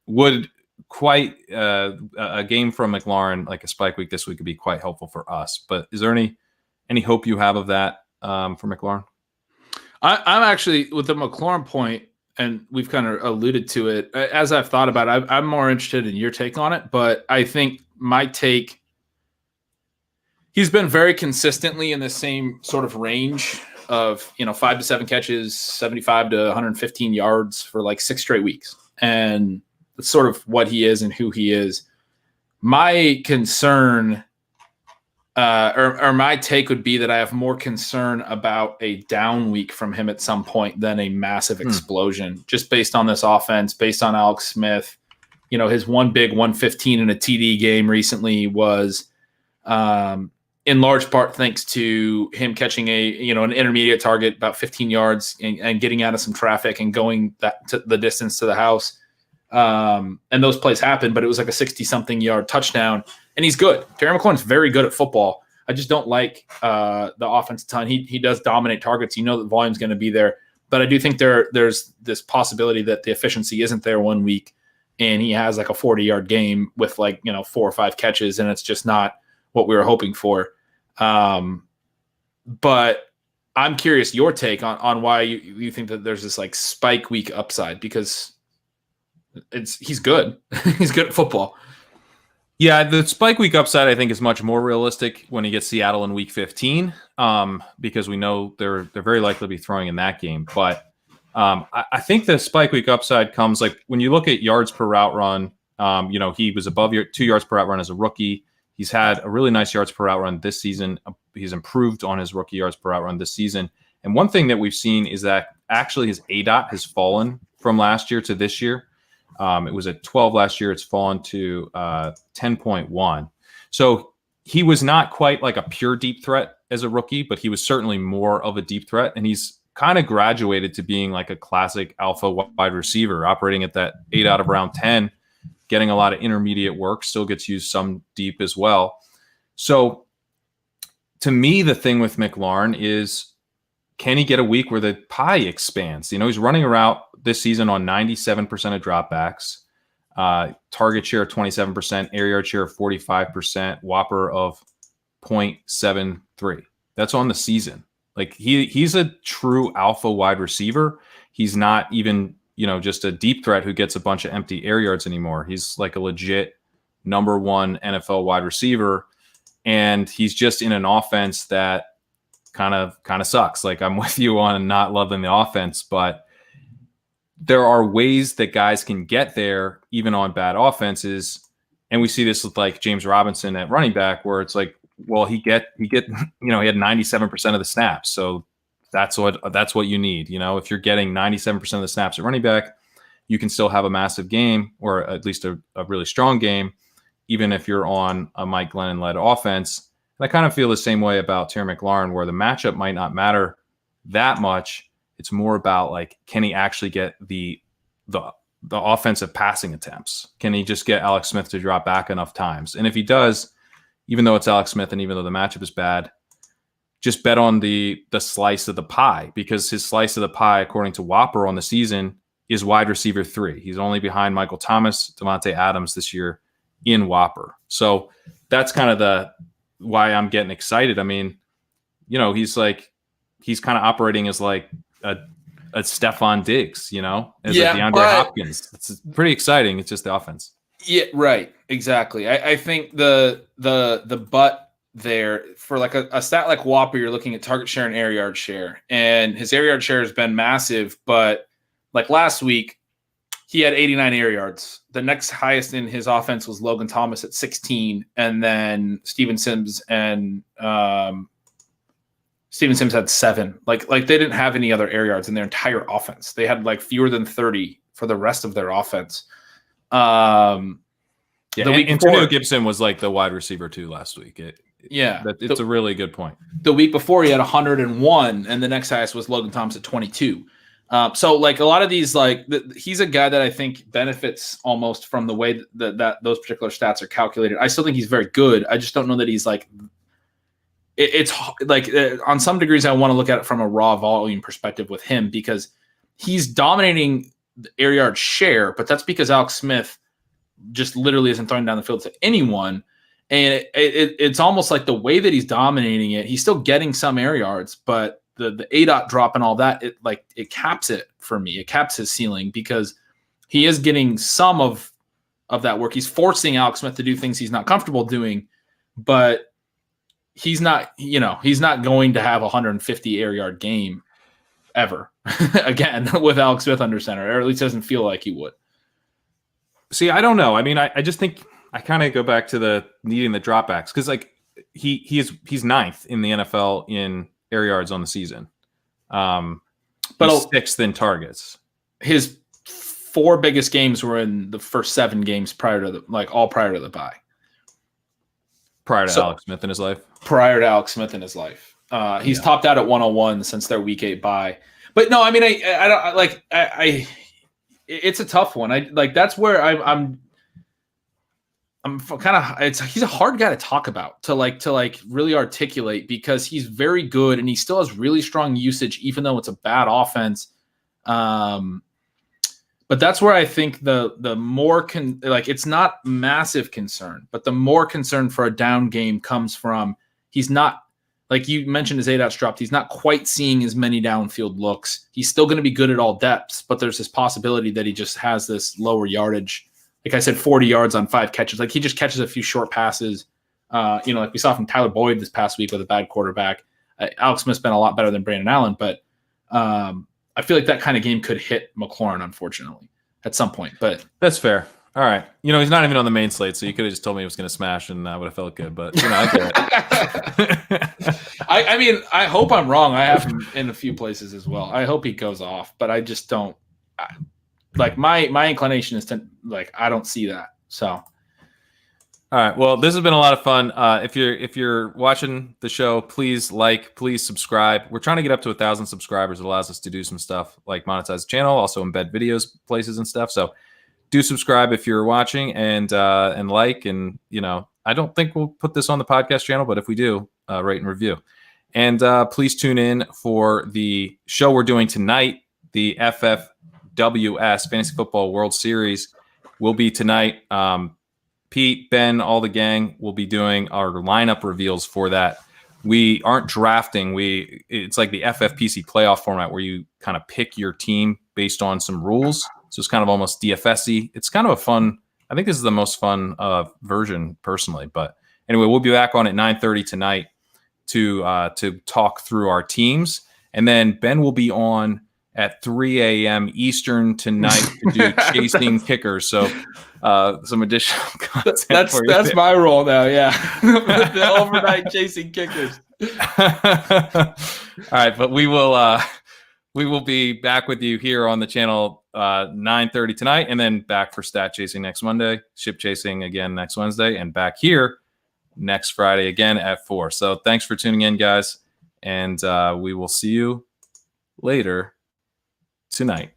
would quite a game from McLaurin, like a spike week this week, would be quite helpful for us. But is there any hope you have of that for McLaurin? I'm actually, with the McLaurin point, and we've kind of alluded to it, as I've thought about it, I'm more interested in your take on it. But I think my take, he's been very consistently in the same sort of range of 5 to 7 catches, 75 to 115 yards for like 6 straight weeks. And that's sort of what he is and who he is. My concern or my take would be that I have more concern about a down week from him at some point than a massive explosion, just based on this offense, based on Alex Smith. His one big 115 in a TD game recently was in large part thanks to him catching an intermediate target about 15 yards and getting out of some traffic and going to the distance to the house. And those plays happen, but it was like a 60-something yard touchdown, and he's good. Terry McLaurin's very good at football. I just don't like the offense a ton. He does dominate targets. You know that volume's going to be there, but I do think there's this possibility that the efficiency isn't there one week, and he has like a 40-yard game with 4 or 5 catches, and it's just not what we were hoping for. But I'm curious your take on why you think that there's this like spike week upside, because he's good. He's good at football. Yeah, the spike week upside I think is much more realistic when he gets Seattle in week 15, because we know they're very likely to be throwing in that game. But I think the spike week upside comes like when you look at yards per route run. He was above 2 yards per route run as a rookie. He's had a really nice yards per route run this season. He's improved on his rookie yards per route run this season. And one thing that we've seen is that actually his ADOT has fallen from last year to this year. It was at 12 last year. It's fallen to 10.1. So he was not quite like a pure deep threat as a rookie, but he was certainly more of a deep threat. And he's kind of graduated to being like a classic alpha wide receiver, operating at that 8 out of around 10, getting a lot of intermediate work, still gets used some deep as well. So to me, the thing with McLaurin is, can he get a week where the pie expands? He's running around this season on 97% of dropbacks, target share of 27%, air yard share of 45%, whopper of 0.73. That's on the season. Like he's a true alpha wide receiver. He's not even, just a deep threat who gets a bunch of empty air yards anymore. He's like a legit number 1 NFL wide receiver. And he's just in an offense that kind of sucks. Like I'm with you on not loving the offense, but there are ways that guys can get there even on bad offenses. And we see this with like James Robinson at running back, where it's like, well, he had 97% of the snaps. So that's what you need. If you're getting 97% of the snaps at running back, you can still have a massive game, or at least a really strong game, even if you're on a Mike Glennon led offense. And I kind of feel the same way about Terry McLaurin, where the matchup might not matter that much. It's more about like, can he actually get the offensive passing attempts? Can he just get Alex Smith to drop back enough times? And if he does, even though it's Alex Smith and even though the matchup is bad, just bet on the slice of the pie, because his slice of the pie, according to Whopper on the season, is wide receiver 3. He's only behind Michael Thomas, Devontae Adams this year in Whopper. So that's kind of why I'm getting excited. I mean, he's kind of operating as like a Stephon Diggs, as a DeAndre Hopkins. It's pretty exciting. It's just the offense. Yeah, right. Exactly. I think the but there for like a stat like Whopper, you're looking at target share and air yard share, and his air yard share has been massive. But like last week, he had 89 air yards. The next highest in his offense was Logan Thomas at 16, and then Steven Sims and Steven Sims had 7. Like they didn't have any other air yards in their entire offense. They had like fewer than 30 for the rest of their offense. Antonio Gibson was like the wide receiver 2 last week. It's a really good point. The week before he had 101, and the next highest was Logan Thomas at 22. So like a lot of these, he's a guy that I think benefits almost from the way that those particular stats are calculated. I still think he's very good. I just don't know that he's like, it's like on some degrees, I want to look at it from a raw volume perspective with him, because he's dominating the air yard share, but that's because Alex Smith just literally isn't throwing down the field to anyone. And it's almost like the way that he's dominating it, he's still getting some air yards, but the ADOT drop and all that, it caps it for me. It caps his ceiling, because he is getting some of that work. He's forcing Alex Smith to do things he's not comfortable doing, but he's not going to have a 150 air yard game ever again with Alex Smith under center, or at least doesn't feel like he would. See, I don't know. I mean, I just think I kind of go back to the needing the dropbacks, because like he's 9th in the NFL in air yards on the season, but he's 6th in targets. His 4 biggest games were in the first 7 games prior to the bye. Prior to Alex Smith in his life. Prior to Alex Smith in his life, he's topped out at 101 since their week 8 bye. But no, I mean, I don't like it's a tough one. That's where I'm kind of, he's a hard guy to talk about, to really articulate, because he's very good and he still has really strong usage, even though it's a bad offense. But that's where I think the more it's not massive concern, but the more concern for a down game comes from, he's not, like you mentioned, his 8-outs dropped. He's not quite seeing as many downfield looks. He's still going to be good at all depths, but there's this possibility that he just has this lower yardage. Like I said, 40 yards on 5 catches. Like he just catches a few short passes. Like we saw from Tyler Boyd this past week with a bad quarterback. Alex Smith's been a lot better than Brandon Allen, but I feel like that kind of game could hit McLaurin, unfortunately, at some point. But that's fair. All right. He's not even on the main slate, so you could have just told me he was going to smash, and I would have felt good. But, I get it. I mean, I hope I'm wrong. I have him in a few places as well. I hope he goes off, but I just don't. My inclination is to, I don't see that. So. All right. Well, this has been a lot of fun. If you're watching the show, please subscribe. We're trying to get up to 1,000 subscribers. It allows us to do some stuff like monetize the channel, also embed videos places and stuff. So do subscribe if you're watching, and I don't think we'll put this on the podcast channel, but if we do, rate and review. And please tune in for the show we're doing tonight. The FFWS Fantasy Football World Series will be tonight. Pete, Ben, all the gang will be doing our lineup reveals for that. We aren't drafting. It's like the FFPC playoff format where you kind of pick your team based on some rules. So it's kind of almost DFS-y. It's kind of a fun, I think this is the most fun version personally. But anyway, we'll be back on at 9:30 tonight to talk through our teams. And then Ben will be on at 3 a.m. Eastern tonight to do chasing kickers. So some additional content. That's my role now. Yeah. The overnight chasing kickers. All right. But we will be back with you here on the channel 9:30 tonight, and then back for stat chasing next Monday, ship chasing again next Wednesday, and back here next Friday again at 4. So thanks for tuning in, guys. And we will see you later tonight.